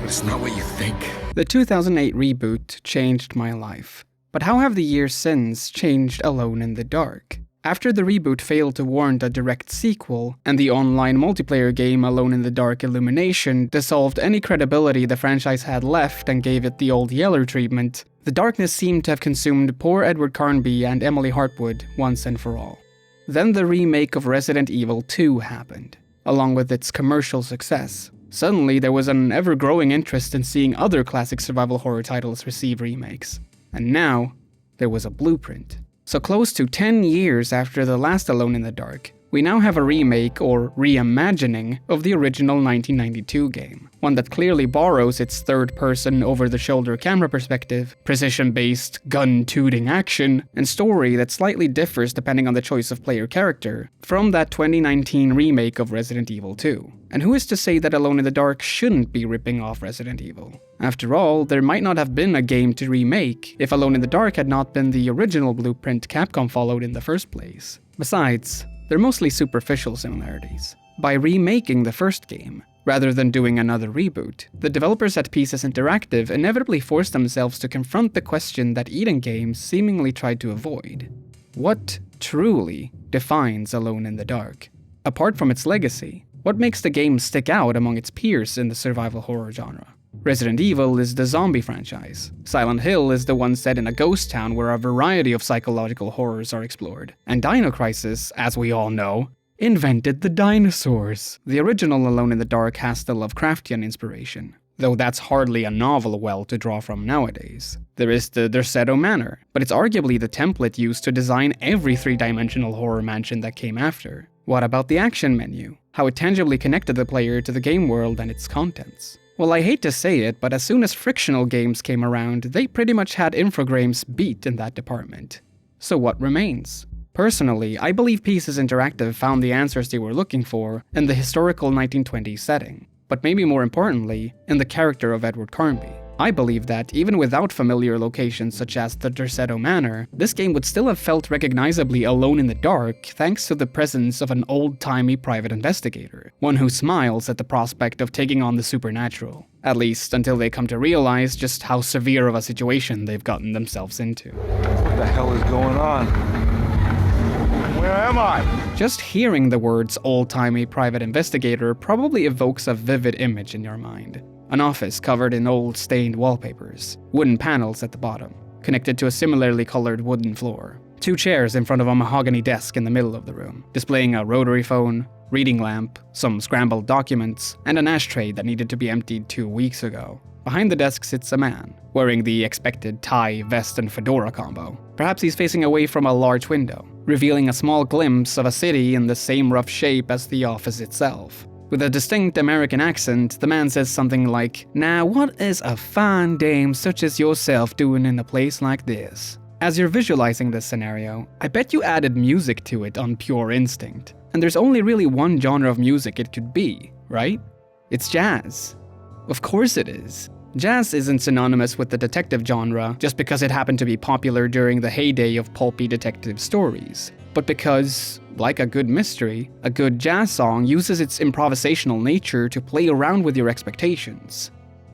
but it's not what you think.
The 2008 reboot changed my life. But how have the years since changed Alone in the Dark? After the reboot failed to warrant a direct sequel, and the online multiplayer game Alone in the Dark Illumination dissolved any credibility the franchise had left and gave it the old Yeller treatment, the darkness seemed to have consumed poor Edward Carnby and Emily Hartwood once and for all. Then the remake of Resident Evil 2 happened, along with its commercial success. Suddenly there was an ever-growing interest in seeing other classic survival horror titles receive remakes. And now, there was a blueprint. So close to 10 years after the last Alone in the Dark, we now have a remake or reimagining of the original 1992 game. One that clearly borrows its third-person over-the-shoulder camera perspective, precision-based, gun-tooting action, and story that slightly differs depending on the choice of player character from that 2019 remake of Resident Evil 2. And who is to say that Alone in the Dark shouldn't be ripping off Resident Evil? After all, there might not have been a game to remake if Alone in the Dark had not been the original blueprint Capcom followed in the first place. Besides, they're mostly superficial similarities. By remaking the first game, rather than doing another reboot, the developers at Pieces Interactive inevitably forced themselves to confront the question that Eden Games seemingly tried to avoid. What truly defines Alone in the Dark? Apart from its legacy, what makes the game stick out among its peers in the survival horror genre? Resident Evil is the zombie franchise. Silent Hill is the one set in a ghost town where a variety of psychological horrors are explored. And Dino Crisis, as we all know, invented the dinosaurs. The original Alone in the Dark has the Lovecraftian inspiration, though that's hardly a novel well to draw from nowadays. There is the Derceto Manor, but it's arguably the template used to design every three-dimensional horror mansion that came after. What about the action menu? How it tangibly connected the player to the game world and its contents? Well, I hate to say it, but as soon as frictional games came around, they pretty much had Infogrames beat in that department. So what remains? Personally, I believe Pieces Interactive found the answers they were looking for in the historical 1920s setting, but maybe more importantly, in the character of Edward Carnby. I believe that, even without familiar locations such as the Derceto Manor, this game would still have felt recognizably alone in the dark thanks to the presence of an old-timey private investigator, one who smiles at the prospect of taking on the supernatural, at least until they come to realize just how severe of a situation they've gotten themselves into.
What the hell is going on? Where am I?
Just hearing the words old-timey private investigator probably evokes a vivid image in your mind. An office covered in old stained wallpapers, wooden panels at the bottom, connected to a similarly colored wooden floor. 2 chairs in front of a mahogany desk in the middle of the room, displaying a rotary phone, reading lamp, some scrambled documents, and an ashtray that needed to be emptied 2 weeks ago. Behind the desk sits a man, wearing the expected tie, vest, and fedora combo. Perhaps he's facing away from a large window, revealing a small glimpse of a city in the same rough shape as the office itself. With a distinct American accent, the man says something like, "Now what is a fine dame such as yourself doing in a place like this?" As you're visualizing this scenario, I bet you added music to it on pure instinct. And there's only really one genre of music it could be, right? It's jazz. Of course it is. Jazz isn't synonymous with the detective genre just because it happened to be popular during the heyday of pulpy detective stories, but because, like a good mystery, a good jazz song uses its improvisational nature to play around with your expectations,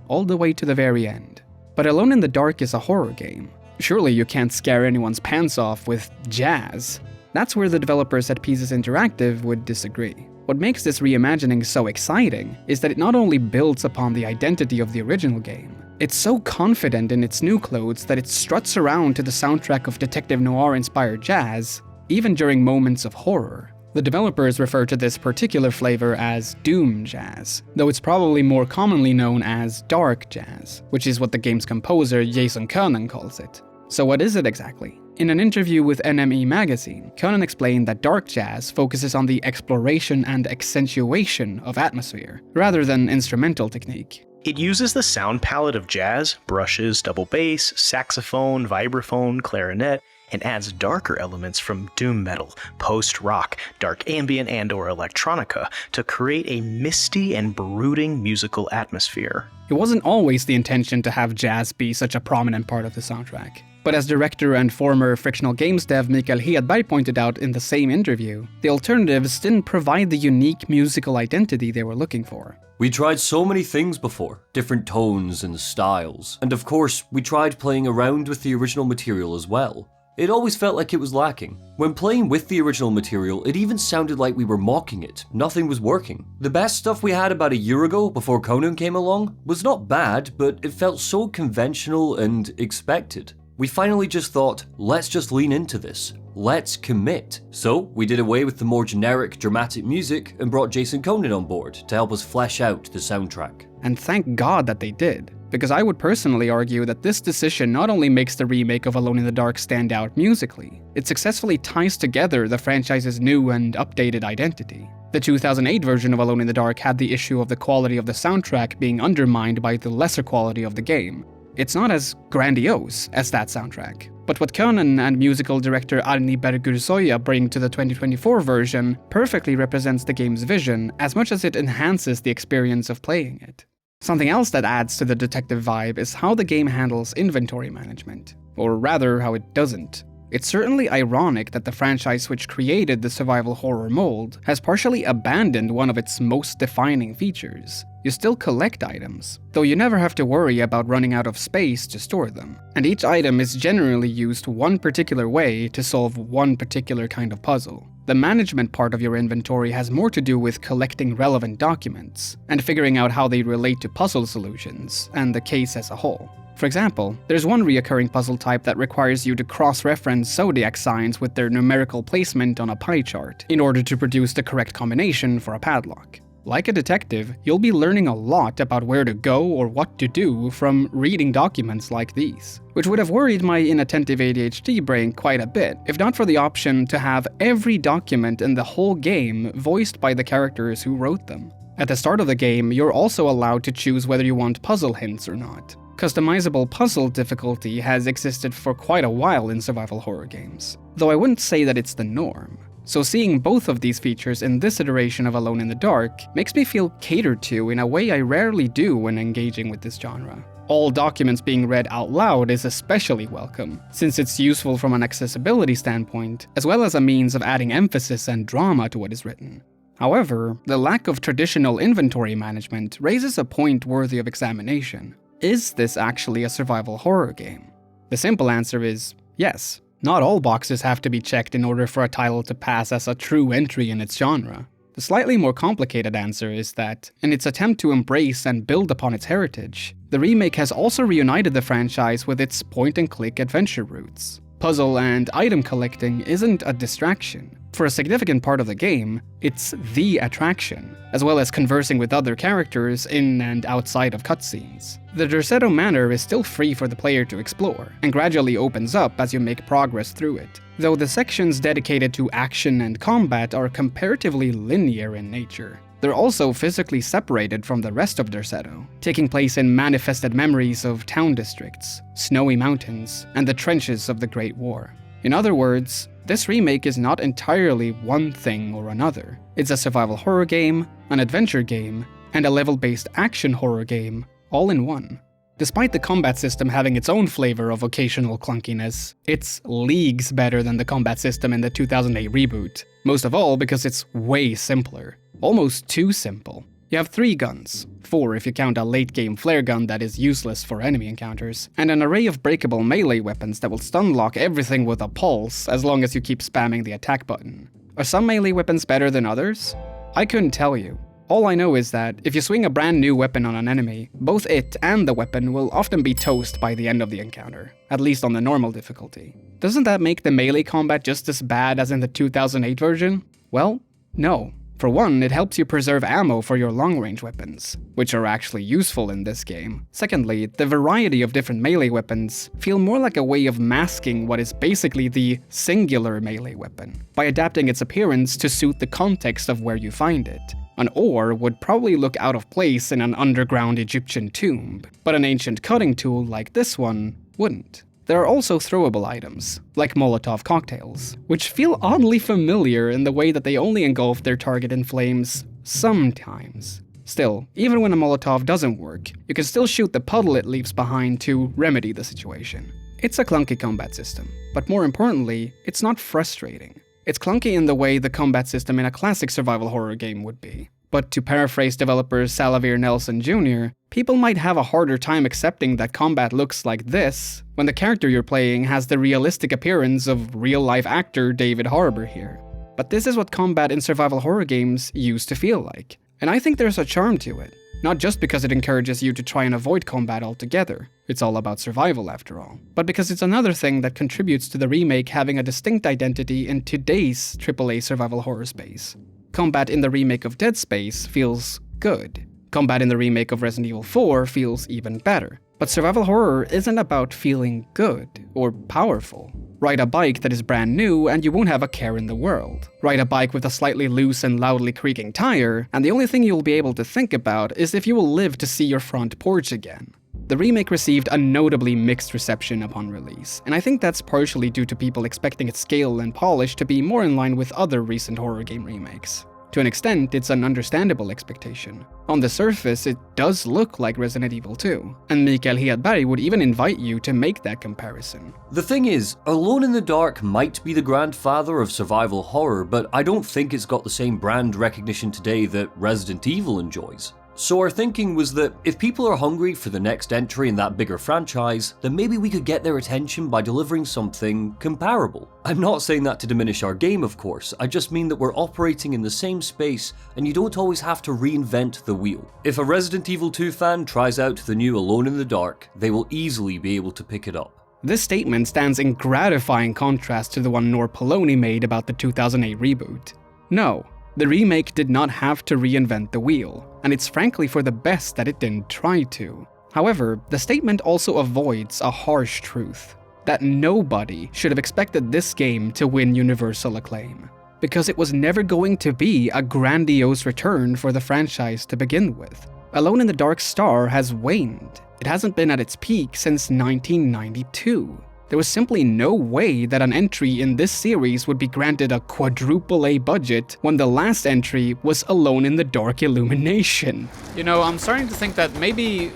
all the way to the very end. But Alone in the Dark is a horror game. Surely you can't scare anyone's pants off with jazz. That's where the developers at Pieces Interactive would disagree. What makes this reimagining so exciting is that it not only builds upon the identity of the original game, It's so confident in its new clothes that it struts around to the soundtrack of detective noir-inspired jazz, even during moments of horror. The developers refer to this particular flavor as doom jazz, though it's probably more commonly known as dark jazz, which is what the game's composer Jason Koenen calls it. So what is it exactly? In an interview with NME magazine, Koenen explained that dark jazz focuses on the exploration and accentuation of atmosphere, rather than instrumental technique.
It uses the sound palette of jazz, brushes, double bass, saxophone, vibraphone, clarinet, and adds darker elements from doom metal, post-rock, dark ambient, and/or electronica to create a misty and brooding musical atmosphere.
It wasn't always the intention to have jazz be such a prominent part of the soundtrack. But as director and former frictional games dev Mikael Hedberg pointed out in the same interview, the alternatives didn't provide the unique musical identity they were looking for.
We tried so many things before, different tones and styles, and of course, we tried playing around with the original material as well. It always felt like it was lacking. When playing with the original material, it even sounded like we were mocking it. Nothing was working. The best stuff we had about a year ago, before Koenen came along, was not bad, but it felt so conventional and expected. We finally just thought, let's just lean into this. Let's commit. So, we did away with the more generic, dramatic music and brought Jason Koenen on board to help us flesh out the soundtrack.
And thank God that they did, because I would personally argue that this decision not only makes the remake of Alone in the Dark stand out musically, it successfully ties together the franchise's new and updated identity. The 2008 version of Alone in the Dark had the issue of the quality of the soundtrack being undermined by the lesser quality of the game. It's not as grandiose as that soundtrack, but what Koenen and musical director Arni Bergursoya bring to the 2024 version perfectly represents the game's vision as much as it enhances the experience of playing it. Something else that adds to the detective vibe is how the game handles inventory management, or rather how it doesn't. It's certainly ironic that the franchise which created the survival horror mold has partially abandoned one of its most defining features. You still collect items, though you never have to worry about running out of space to store them. And each item is generally used one particular way to solve one particular kind of puzzle. The management part of your inventory has more to do with collecting relevant documents, and figuring out how they relate to puzzle solutions, and the case as a whole. For example, there's one recurring puzzle type that requires you to cross-reference zodiac signs with their numerical placement on a pie chart in order to produce the correct combination for a padlock. Like a detective, you'll be learning a lot about where to go or what to do from reading documents like these, which would have worried my inattentive ADHD brain quite a bit if not for the option to have every document in the whole game voiced by the characters who wrote them. At the start of the game, you're also allowed to choose whether you want puzzle hints or not. Customizable puzzle difficulty has existed for quite a while in survival horror games, though I wouldn't say that it's the norm. So seeing both of these features in this iteration of Alone in the Dark makes me feel catered to in a way I rarely do when engaging with this genre. All documents being read out loud is especially welcome, since it's useful from an accessibility standpoint, as well as a means of adding emphasis and drama to what is written. However, the lack of traditional inventory management raises a point worthy of examination. Is this actually a survival horror game? The simple answer is yes. Not all boxes have to be checked in order for a title to pass as a true entry in its genre. The slightly more complicated answer is that, in its attempt to embrace and build upon its heritage, the remake has also reunited the franchise with its point-and-click adventure roots. Puzzle and item collecting isn't a distraction. For a significant part of the game, it's the attraction, as well as conversing with other characters in and outside of cutscenes. The Derceto Manor is still free for the player to explore, and gradually opens up as you make progress through it, though the sections dedicated to action and combat are comparatively linear in nature. They're also physically separated from the rest of Derceto, taking place in manifested memories of town districts, snowy mountains, and the trenches of the Great War. In other words, this remake is not entirely one thing or another. It's a survival horror game, an adventure game, and a level-based action horror game, all in one. Despite the combat system having its own flavor of occasional clunkiness, it's leagues better than the combat system in the 2008 reboot. Most of all because it's way simpler. Almost too simple. You have 3 guns, 4 if you count a late-game flare gun that is useless for enemy encounters, and an array of breakable melee weapons that will stun-lock everything with a pulse as long as you keep spamming the attack button. Are some melee weapons better than others? I couldn't tell you. All I know is that if you swing a brand new weapon on an enemy, both it and the weapon will often be toast by the end of the encounter, at least on the normal difficulty. Doesn't that make the melee combat just as bad as in the 2008 version? Well, no. For one, it helps you preserve ammo for your long-range weapons, which are actually useful in this game. Secondly, the variety of different melee weapons feel more like a way of masking what is basically the singular melee weapon, by adapting its appearance to suit the context of where you find it. An oar would probably look out of place in an underground Egyptian tomb, but an ancient cutting tool like this one wouldn't. There are also throwable items, like Molotov cocktails, which feel oddly familiar in the way that they only engulf their target in flames sometimes. Still, even when a Molotov doesn't work, you can still shoot the puddle it leaves behind to remedy the situation. It's a clunky combat system, but more importantly, it's not frustrating. It's clunky in the way the combat system in a classic survival horror game would be. But to paraphrase developer Salavir Nelson Jr., people might have a harder time accepting that combat looks like this when the character you're playing has the realistic appearance of real-life actor David Harbour here. But this is what combat in survival horror games used to feel like, and I think there's a charm to it. Not just because it encourages you to try and avoid combat altogether, it's all about survival after all, but because it's another thing that contributes to the remake having a distinct identity in today's AAA survival horror space. Combat in the remake of Dead Space feels good. Combat in the remake of Resident Evil 4 feels even better. But survival horror isn't about feeling good or powerful. Ride a bike that is brand new and you won't have a care in the world. Ride a bike with a slightly loose and loudly creaking tire, and the only thing you'll be able to think about is if you will live to see your front porch again. The remake received a notably mixed reception upon release, and I think that's partially due to people expecting its scale and polish to be more in line with other recent horror game remakes. To an extent, it's an understandable expectation. On the surface, it does look like Resident Evil 2, and Mikael Hedberg would even invite you to make that comparison.
The thing is, Alone in the Dark might be the grandfather of survival horror, but I don't think it's got the same brand recognition today that Resident Evil enjoys. So our thinking was that if people are hungry for the next entry in that bigger franchise, then maybe we could get their attention by delivering something comparable. I'm not saying that to diminish our game, of course, I just mean that we're operating in the same space and you don't always have to reinvent the wheel. If a Resident Evil 2 fan tries out the new Alone in the Dark, they will easily be able to pick it up.
This statement stands in gratifying contrast to the one Nor Poloni made about the 2008 reboot. No. The remake did not have to reinvent the wheel, and it's frankly for the best that it didn't try to. However, the statement also avoids a harsh truth, that nobody should have expected this game to win universal acclaim, because it was never going to be a grandiose return for the franchise to begin with. Alone in the Dark star has waned. It hasn't been at its peak since 1992. There was simply no way that an entry in this series would be granted a quadruple A budget when the last entry was Alone in the Dark Illumination.
You know, I'm starting to think that maybe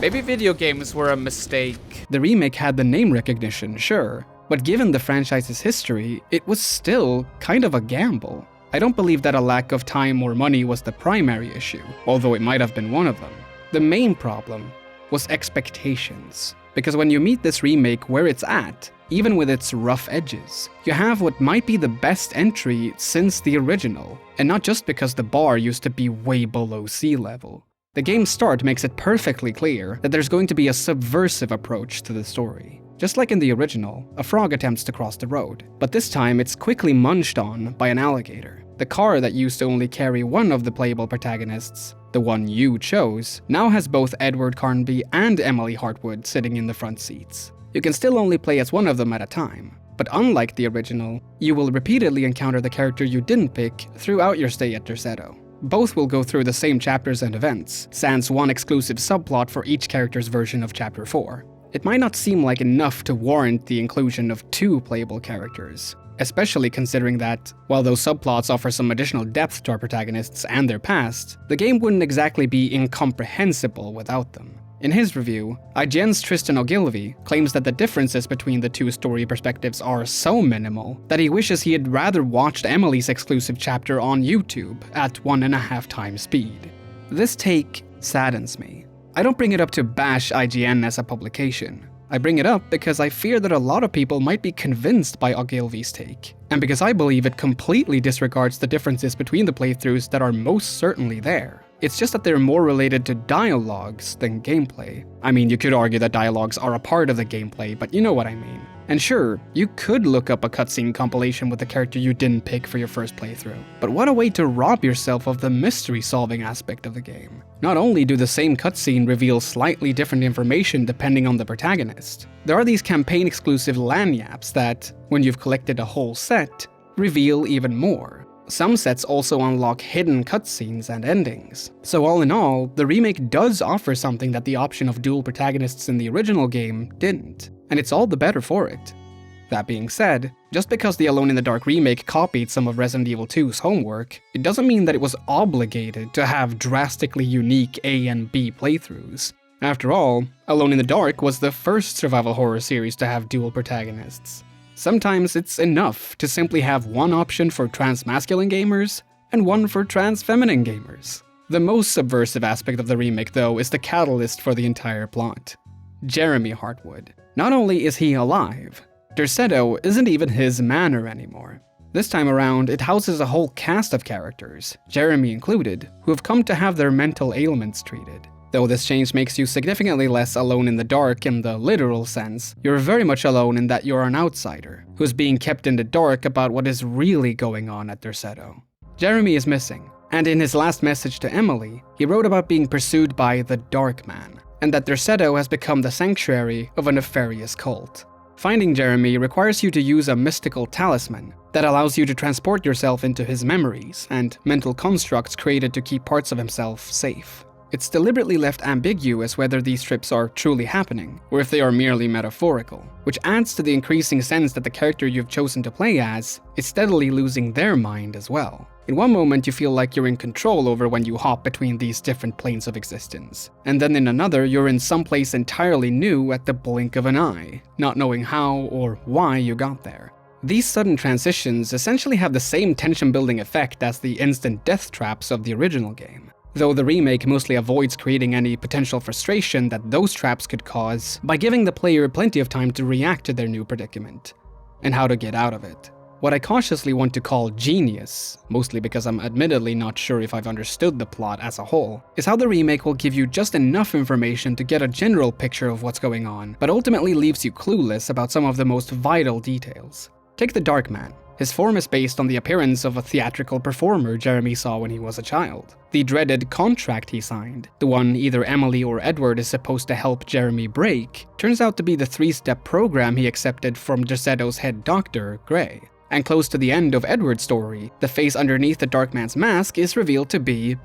video games were a mistake.
The remake had the name recognition, sure, but given the franchise's history, it was still kind of a gamble. I don't believe that a lack of time or money was the primary issue, although it might have been one of them. The main problem was expectations. Because when you meet this remake where it's at, even with its rough edges, you have what might be the best entry since the original, and not just because the bar used to be way below sea level. The game's start makes it perfectly clear that there's going to be a subversive approach to the story. Just like in the original, a frog attempts to cross the road, but this time it's quickly munched on by an alligator. The car that used to only carry one of the playable protagonists, the one you chose, now has both Edward Carnby and Emily Hartwood sitting in the front seats. You can still only play as one of them at a time, but unlike the original, you will repeatedly encounter the character you didn't pick throughout your stay at Derceto. Both will go through the same chapters and events, sans one exclusive subplot for each character's version of Chapter 4. It might not seem like enough to warrant the inclusion of 2 playable characters, especially considering that, while those subplots offer some additional depth to our protagonists and their past, the game wouldn't exactly be incomprehensible without them. In his review, IGN's Tristan Ogilvy claims that the differences between the 2 story perspectives are so minimal that he wishes he had rather watched Emily's exclusive chapter on YouTube at 1.5 times speed. This take saddens me. I don't bring it up to bash IGN as a publication. I bring it up because I fear that a lot of people might be convinced by Ogilvy's take, and because I believe it completely disregards the differences between the playthroughs that are most certainly there. It's just that they're more related to dialogues than gameplay. I mean, you could argue that dialogues are a part of the gameplay, but you know what I mean. And sure, you could look up a cutscene compilation with a character you didn't pick for your first playthrough. But what a way to rob yourself of the mystery-solving aspect of the game. Not only do the same cutscene reveal slightly different information depending on the protagonist, there are these campaign-exclusive lanyards that, when you've collected a whole set, reveal even more. Some sets also unlock hidden cutscenes and endings. So all in all, the remake does offer something that the option of dual protagonists in the original game didn't, and it's all the better for it. That being said, just because the Alone in the Dark remake copied some of Resident Evil 2's homework, it doesn't mean that it was obligated to have drastically unique A and B playthroughs. After all, Alone in the Dark was the first survival horror series to have dual protagonists. Sometimes it's enough to simply have one option for trans-masculine gamers and one for trans-feminine gamers. The most subversive aspect of the remake, though, is the catalyst for the entire plot. Jeremy Hartwood. Not only is he alive, Derceto isn't even his manor anymore. This time around, it houses a whole cast of characters, Jeremy included, who have come to have their mental ailments treated. Though this change makes you significantly less alone in the dark in the literal sense, you're very much alone in that you're an outsider, who's being kept in the dark about what is really going on at Derceto. Jeremy is missing, and in his last message to Emily, he wrote about being pursued by the Dark Man, and that Derceto has become the sanctuary of a nefarious cult. Finding Jeremy requires you to use a mystical talisman that allows you to transport yourself into his memories and mental constructs created to keep parts of himself safe. It's deliberately left ambiguous whether these trips are truly happening, or if they are merely metaphorical, which adds to the increasing sense that the character you've chosen to play as is steadily losing their mind as well. In one moment you feel like you're in control over when you hop between these different planes of existence, and then in another you're in some place entirely new at the blink of an eye, not knowing how or why you got there. These sudden transitions essentially have the same tension-building effect as the instant death traps of the original game, though the remake mostly avoids creating any potential frustration that those traps could cause by giving the player plenty of time to react to their new predicament, and how to get out of it. What I cautiously want to call genius, mostly because I'm admittedly not sure if I've understood the plot as a whole, is how the remake will give you just enough information to get a general picture of what's going on, but ultimately leaves you clueless about some of the most vital details. Take the Dark Man. His form is based on the appearance of a theatrical performer Jeremy saw when he was a child. The dreaded contract he signed, the one either Emily or Edward is supposed to help Jeremy break, turns out to be the 3-step program he accepted from Derceto's head doctor, Gray. And close to the end of Edward's story, the face underneath the Dark Man's mask is revealed to be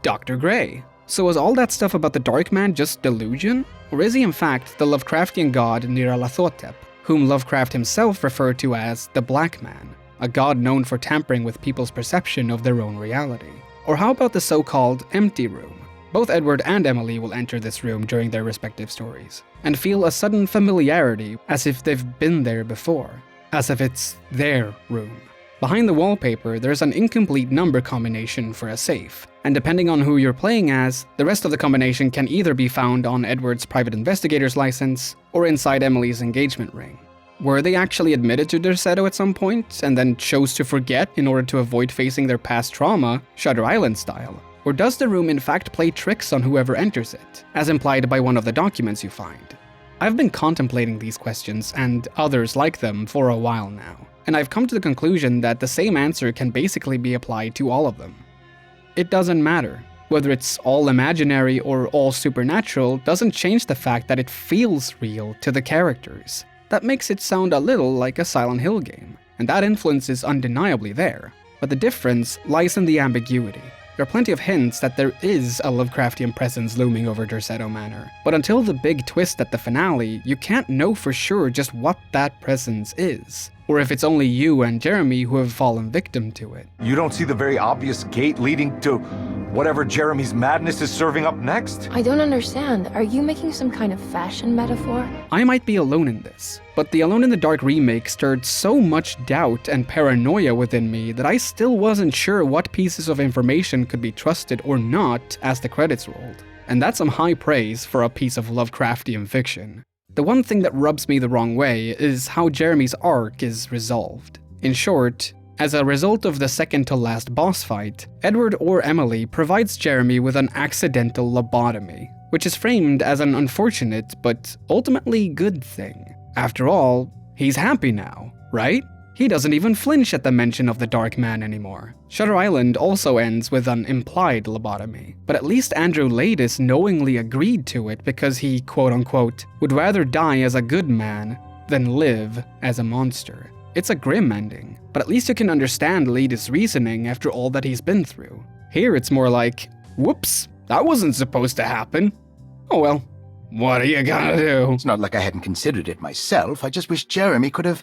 Dr. Gray. So was all that stuff about the Dark Man just delusion? Or is he in fact the Lovecraftian god Nyarlathotep, whom Lovecraft himself referred to as the Black Man, a god known for tampering with people's perception of their own reality? Or how about the so-called empty room? Both Edward and Emily will enter this room during their respective stories, and feel a sudden familiarity as if they've been there before, as if it's their room. Behind the wallpaper, there's an incomplete number combination for a safe, and depending on who you're playing as, the rest of the combination can either be found on Edward's private investigator's license, or inside Emily's engagement ring. Were they actually admitted to Derceto at some point, and then chose to forget in order to avoid facing their past trauma, Shutter Island style? Or does the room in fact play tricks on whoever enters it, as implied by one of the documents you find? I've been contemplating these questions, and others like them, for a while now, and I've come to the conclusion that the same answer can basically be applied to all of them. It doesn't matter. Whether it's all imaginary or all supernatural doesn't change the fact that it feels real to the characters. That makes it sound a little like a Silent Hill game, and that influence is undeniably there. But the difference lies in the ambiguity. There are plenty of hints that there is a Lovecraftian presence looming over Derceto Manor, but until the big twist at the finale, you can't know for sure just what that presence is, or if it's only you and Jeremy who have fallen victim to it.
You don't see the very obvious gate leading to whatever Jeremy's madness is serving up next?
I don't understand. Are you making some kind of fashion metaphor?
I might be alone in this, but the Alone in the Dark remake stirred so much doubt and paranoia within me that I still wasn't sure what pieces of information could be trusted or not as the credits rolled. And that's some high praise for a piece of Lovecraftian fiction. The one thing that rubs me the wrong way is how Jeremy's arc is resolved. In short, as a result of the second-to-last boss fight, Edward or Emily provides Jeremy with an accidental lobotomy, which is framed as an unfortunate but ultimately good thing. After all, he's happy now, right? He doesn't even flinch at the mention of the Dark Man anymore. Shutter Island also ends with an implied lobotomy, but at least Andrew Ladis knowingly agreed to it because he, quote-unquote, would rather die as a good man than live as a monster. It's a grim ending, but at least you can understand Ladis' reasoning after all that he's been through. Here it's more like, whoops, that wasn't supposed to happen. Oh well, what are you gonna do?
It's not like I hadn't considered it myself, I just wish Jeremy could have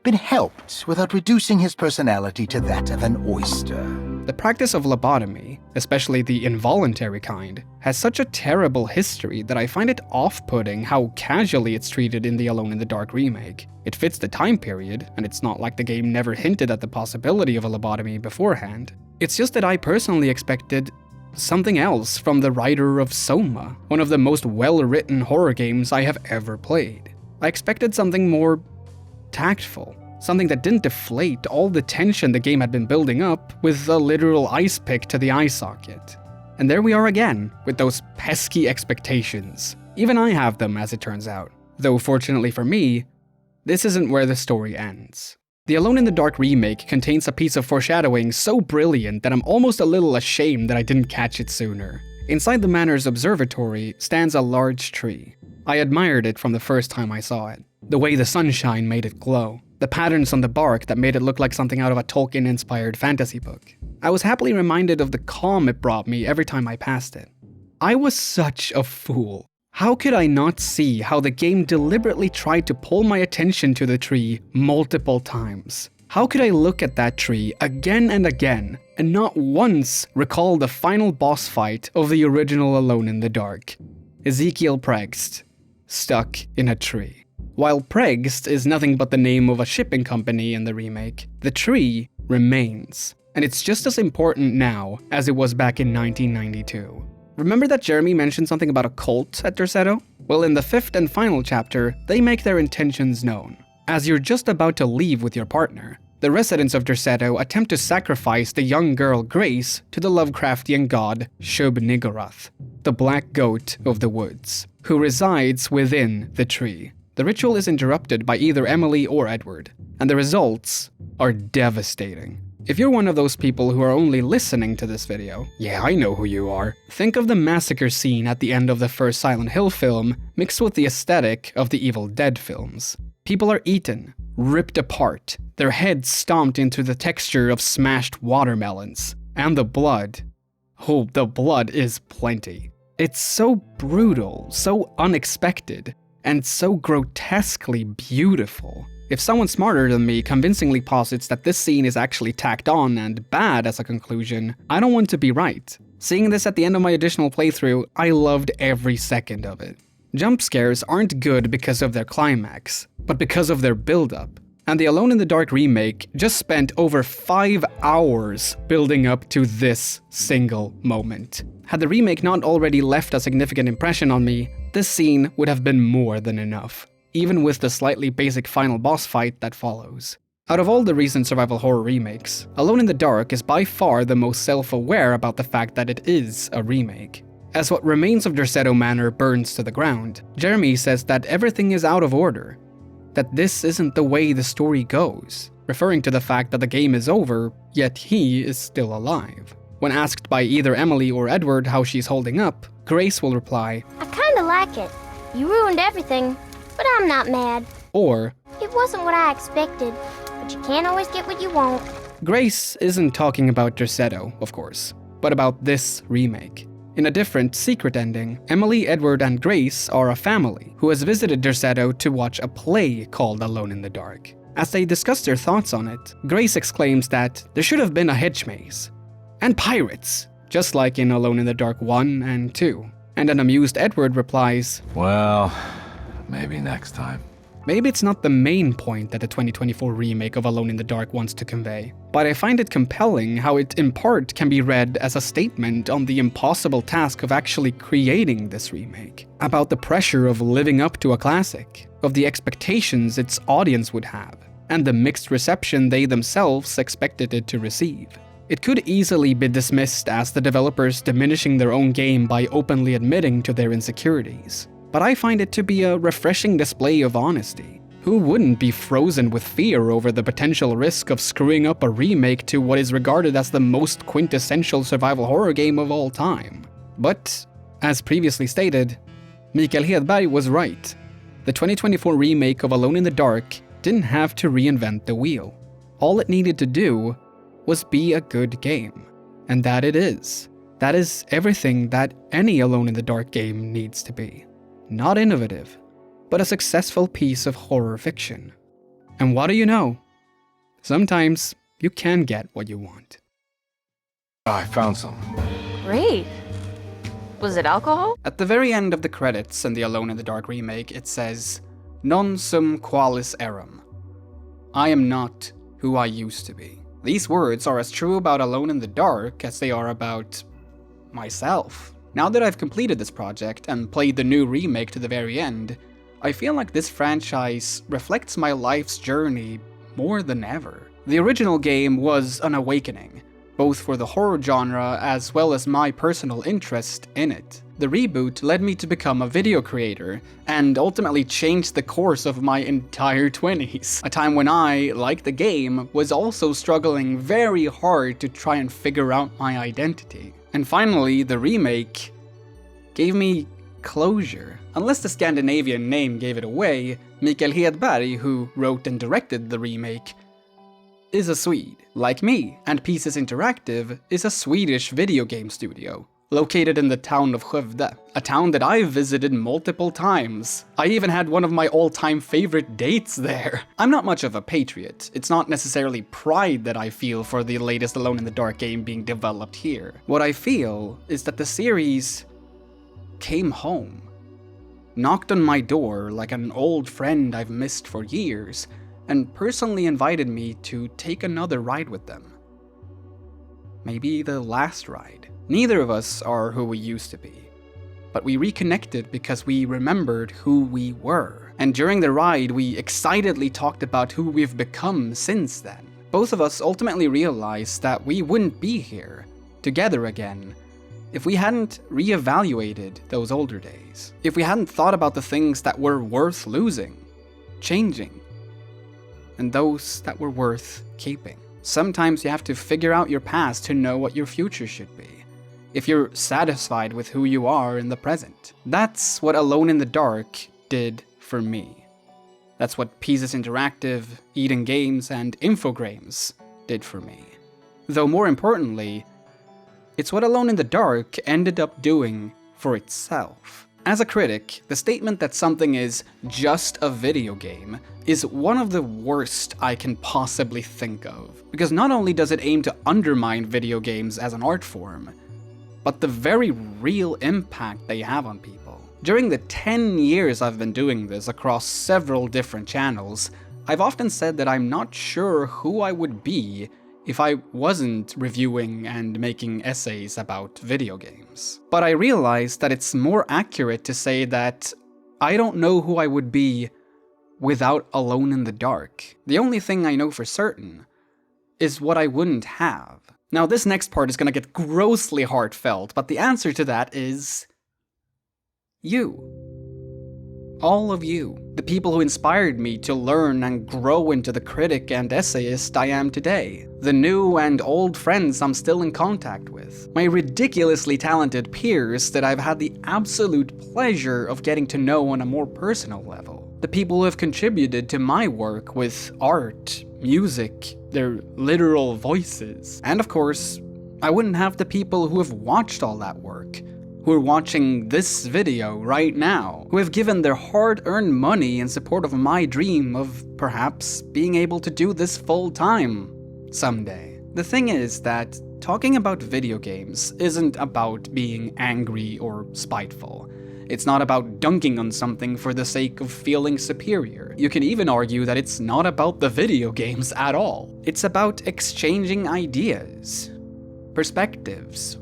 been helped without reducing his personality to that of an oyster.
The practice of lobotomy, especially the involuntary kind, has such a terrible history that I find it off-putting how casually it's treated in the Alone in the Dark remake. It fits the time period, and it's not like the game never hinted at the possibility of a lobotomy beforehand. It's just that I personally expected something else from the writer of Soma, one of the most well-written horror games I have ever played. I expected something more tactful, something that didn't deflate all the tension the game had been building up with a literal ice pick to the eye socket. And there we are again, with those pesky expectations. Even I have them, as it turns out. Though fortunately for me, this isn't where the story ends. The Alone in the Dark remake contains a piece of foreshadowing so brilliant that I'm almost a little ashamed that I didn't catch it sooner. Inside the manor's observatory stands a large tree. I admired it from the first time I saw it. The way the sunshine made it glow. The patterns on the bark that made it look like something out of a Tolkien-inspired fantasy book. I was happily reminded of the calm it brought me every time I passed it. I was such a fool. How could I not see how the game deliberately tried to pull my attention to the tree multiple times? How could I look at that tree again and again and not once recall the final boss fight of the original Alone in the Dark? Ezekiel Pregst, stuck in a tree. While Pregst is nothing but the name of a shipping company in the remake, the tree remains, and it's just as important now as it was back in 1992. Remember that Jeremy mentioned something about a cult at Derceto? Well, in the 5th and final chapter, they make their intentions known. As you're just about to leave with your partner, the residents of Derceto attempt to sacrifice the young girl Grace to the Lovecraftian god Shub-Niggurath, the black goat of the woods, who resides within the tree. The ritual is interrupted by either Emily or Edward, and the results are devastating. If you're one of those people who are only listening to this video, yeah, I know who you are, think of the massacre scene at the end of the first Silent Hill film mixed with the aesthetic of the Evil Dead films. People are eaten, ripped apart, their heads stomped into the texture of smashed watermelons, and the blood. Oh, the blood is plenty. It's so brutal, so unexpected, and so grotesquely beautiful. If someone smarter than me convincingly posits that this scene is actually tacked on and bad as a conclusion, I don't want to be right. Seeing this at the end of my additional playthrough, I loved every second of it. Jump scares aren't good because of their climax, but because of their build-up. And the Alone in the Dark remake just spent over 5 hours building up to this single moment. Had the remake not already left a significant impression on me, this scene would have been more than enough, even with the slightly basic final boss fight that follows. Out of all the recent survival horror remakes, Alone in the Dark is by far the most self-aware about the fact that it is a remake. As what remains of Derceto Manor burns to the ground, Jeremy says that everything is out of order, that this isn't the way the story goes, referring to the fact that the game is over, yet he is still alive. When asked by either Emily or Edward how she's holding up, Grace will reply,
"I kinda like it. You ruined everything, but I'm not mad."
Or,
"It wasn't what I expected, but you can't always get what you want."
Grace isn't talking about Derceto, of course, but about this remake. In a different, secret ending, Emily, Edward, and Grace are a family who has visited Derceto to watch a play called Alone in the Dark. As they discuss their thoughts on it, Grace exclaims that there should have been a hedge maze. And pirates, just like in Alone in the Dark 1 and 2. And an amused Edward replies,
"Well, maybe next time."
Maybe it's not the main point that the 2024 remake of Alone in the Dark wants to convey, but I find it compelling how it in part can be read as a statement on the impossible task of actually creating this remake, about the pressure of living up to a classic, of the expectations its audience would have, and the mixed reception they themselves expected it to receive. It could easily be dismissed as the developers diminishing their own game by openly admitting to their insecurities, but I find it to be a refreshing display of honesty. Who wouldn't be frozen with fear over the potential risk of screwing up a remake to what is regarded as the most quintessential survival horror game of all time? But, as previously stated, Mikael Hedberg was right. The 2024 remake of Alone in the Dark didn't have to reinvent the wheel. All it needed to do was be a good game. And that it is. That is everything that any Alone in the Dark game needs to be. Not innovative, but a successful piece of horror fiction. And what do you know? Sometimes you can get what you want.
I found some.
Great. Was it alcohol?
At the very end of the credits in the Alone in the Dark remake, it says, "Non sum qualis eram." I am not who I used to be. These words are as true about Alone in the Dark as they are about myself. Now that I've completed this project and played the new remake to the very end, I feel like this franchise reflects my life's journey more than ever. The original game was an awakening, both for the horror genre as well as my personal interest in it. The reboot led me to become a video creator, and ultimately changed the course of my entire 20s. A time when I, like the game, was also struggling very hard to try and figure out my identity. And finally, the remake gave me closure. Unless the Scandinavian name gave it away, Mikael Hedberg, who wrote and directed the remake, is a Swede, like me, and Pieces Interactive is a Swedish video game studio, located in the town of Skövde, a town that I've visited multiple times. I even had one of my all-time favorite dates there. I'm not much of a patriot. It's not necessarily pride that I feel for the latest Alone in the Dark game being developed here. What I feel is that the series came home, knocked on my door like an old friend I've missed for years, and personally invited me to take another ride with them. Maybe the last ride. Neither of us are who we used to be, but we reconnected because we remembered who we were. And during the ride, we excitedly talked about who we've become since then. Both of us ultimately realized that we wouldn't be here, together again, if we hadn't reevaluated those older days. If we hadn't thought about the things that were worth losing, changing, and those that were worth keeping. Sometimes you have to figure out your past to know what your future should be, if you're satisfied with who you are in the present. That's what Alone in the Dark did for me. That's what Pieces Interactive, Eden Games, and Infogrames did for me. Though more importantly, it's what Alone in the Dark ended up doing for itself. As a critic, the statement that something is just a video game is one of the worst I can possibly think of, because not only does it aim to undermine video games as an art form, but the very real impact they have on people. During the 10 years I've been doing this across several different channels, I've often said that I'm not sure who I would be if I wasn't reviewing and making essays about video games. But I realized that it's more accurate to say that I don't know who I would be without Alone in the Dark. The only thing I know for certain is what I wouldn't have. Now, this next part is gonna get grossly heartfelt, but the answer to that is you. All of you. The people who inspired me to learn and grow into the critic and essayist I am today. The new and old friends I'm still in contact with. My ridiculously talented peers that I've had the absolute pleasure of getting to know on a more personal level. The people who have contributed to my work with art, music, their literal voices. And of course, I wouldn't have the people who have watched all that work, who are watching this video right now, who have given their hard-earned money in support of my dream of perhaps being able to do this full-time someday. The thing is that talking about video games isn't about being angry or spiteful. It's not about dunking on something for the sake of feeling superior. You can even argue that it's not about the video games at all. It's about exchanging ideas, perspectives,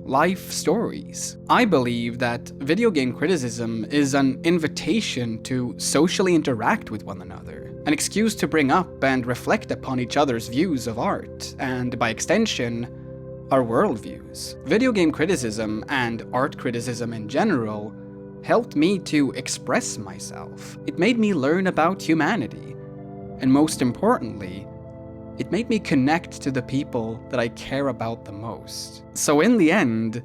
life stories. I believe that video game criticism is an invitation to socially interact with one another, an excuse to bring up and reflect upon each other's views of art, and by extension, our worldviews. Video game criticism and art criticism in general helped me to express myself. It made me learn about humanity, and most importantly, it made me connect to the people that I care about the most. So in the end,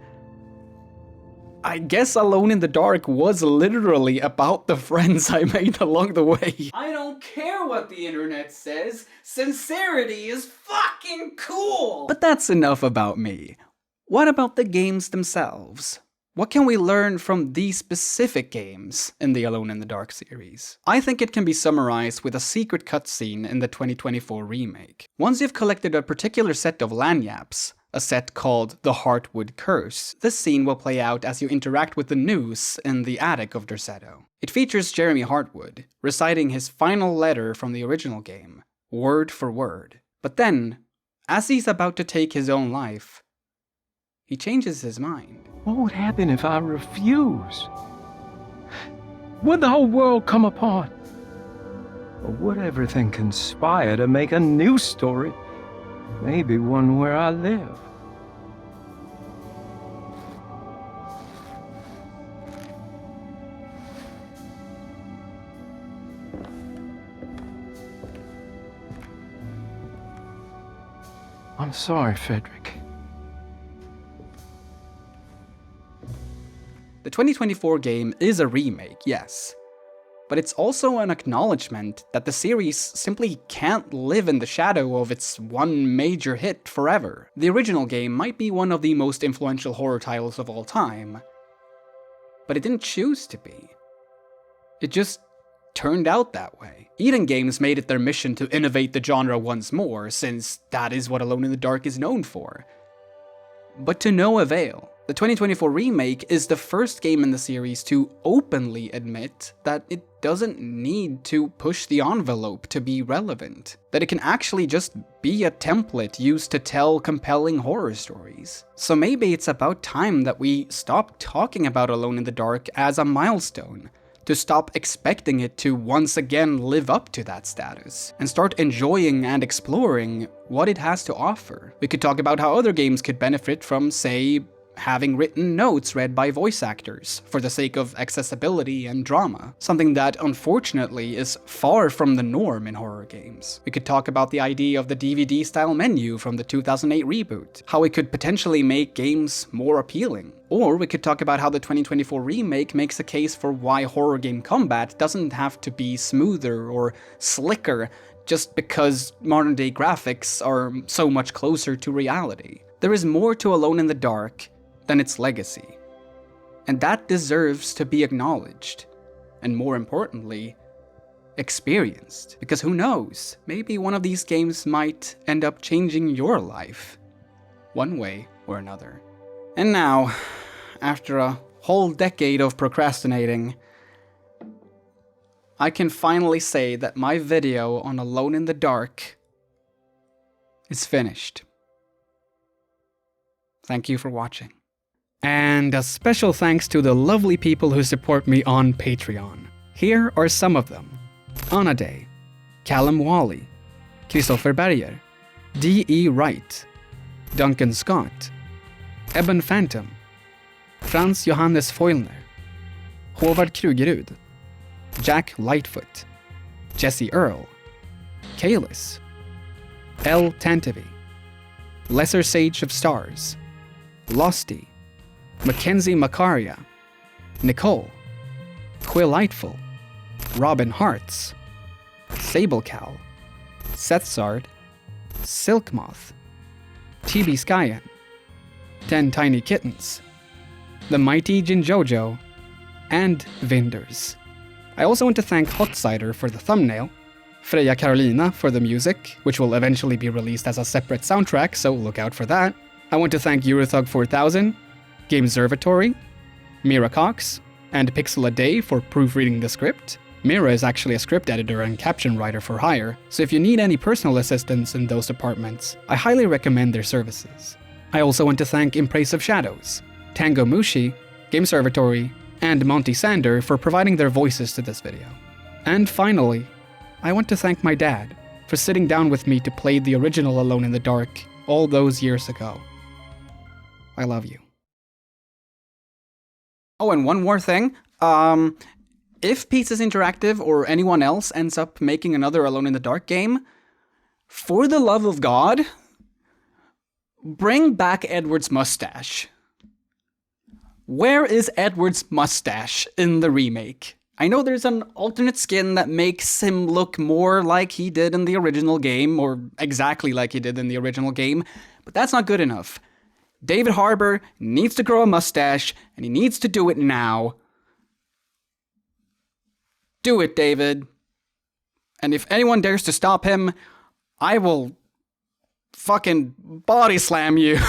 I guess Alone in the Dark was literally about the friends I made along the way. I don't care what the internet says. Sincerity is fucking cool! But that's enough about me. What about the games themselves? What can we learn from these specific games in the Alone in the Dark series? I think it can be summarized with a secret cutscene in the 2024 remake. Once you've collected a particular set of lanyards, a set called the Heartwood Curse, this scene will play out as you interact with the noose in the attic of Derceto. It features Jeremy Heartwood reciting his final letter from the original game, word for word. But then, as he's about to take his own life, he changes his mind.
What would happen if I refuse? Would the whole world come apart? Or would everything conspire to make a new story? Maybe one where I live. I'm sorry, Frederick.
The 2024 game is a remake, yes, but it's also an acknowledgement that the series simply can't live in the shadow of its one major hit forever. The original game might be one of the most influential horror titles of all time, but it didn't choose to be. It just turned out that way. Eden Games made it their mission to innovate the genre once more, since that is what Alone in the Dark is known for. But to no avail. The 2024 remake is the first game in the series to openly admit that it doesn't need to push the envelope to be relevant. That it can actually just be a template used to tell compelling horror stories. So maybe it's about time that we stop talking about Alone in the Dark as a milestone, to stop expecting it to once again live up to that status, and start enjoying and exploring what it has to offer. We could talk about how other games could benefit from, say, having written notes read by voice actors for the sake of accessibility and drama, something that unfortunately is far from the norm in horror games. We could talk about the idea of the DVD-style menu from the 2008 reboot, how it could potentially make games more appealing. Or we could talk about how the 2024 remake makes a case for why horror game combat doesn't have to be smoother or slicker just because modern-day graphics are so much closer to reality. There is more to Alone in the Dark than its legacy, and that deserves to be acknowledged, and more importantly, experienced. Because who knows, maybe one of these games might end up changing your life, one way or another. And now, after a whole decade of procrastinating, I can finally say that my video on Alone in the Dark is finished. Thank you for watching. And a special thanks to the lovely people who support me on Patreon. Here are some of them. Anna Day, Callum Wally, Christopher Berger, D.E. Wright, Duncan Scott, Eben Phantom, Frans Johannes Foylner, Håvard Krugerud, Jack Lightfoot, Jesse Earl, Kalis, L. Tantivy, Lesser Sage of Stars, Losty, Mackenzie Macaria, Nicole, Quill Lightful, Robin Hartz, Sablecow, Sethzard, Silkmoth, TB Skyen, 10 Tiny Kittens, The Mighty Jinjojo, and Vinders. I also want to thank Hotsider for the thumbnail, Freja Karolina for the music, which will eventually be released as a separate soundtrack, so look out for that. I want to thank Eurothug 4000, Gameservatory, Mira Cox, and Pixel a Day for proofreading the script. Mira is actually a script editor and caption writer for hire, so if you need any personal assistance in those departments, I highly recommend their services. I also want to thank Embrace of Shadows, Tango Mushi, Gameservatory, and Monty Sander for providing their voices to this video. And finally, I want to thank my dad for sitting down with me to play the original Alone in the Dark all those years ago. I love you. Oh, and one more thing. If Pieces Interactive or anyone else ends up making another Alone in the Dark game, for the love of God, bring back Edward's mustache. Where is Edward's mustache in the remake? I know there's an alternate skin that makes him look more like he did in the original game, or exactly like he did in the original game, but that's not good enough. David Harbour needs to grow a mustache, and he needs to do it now. Do it, David. And if anyone dares to stop him, I will fucking body slam you.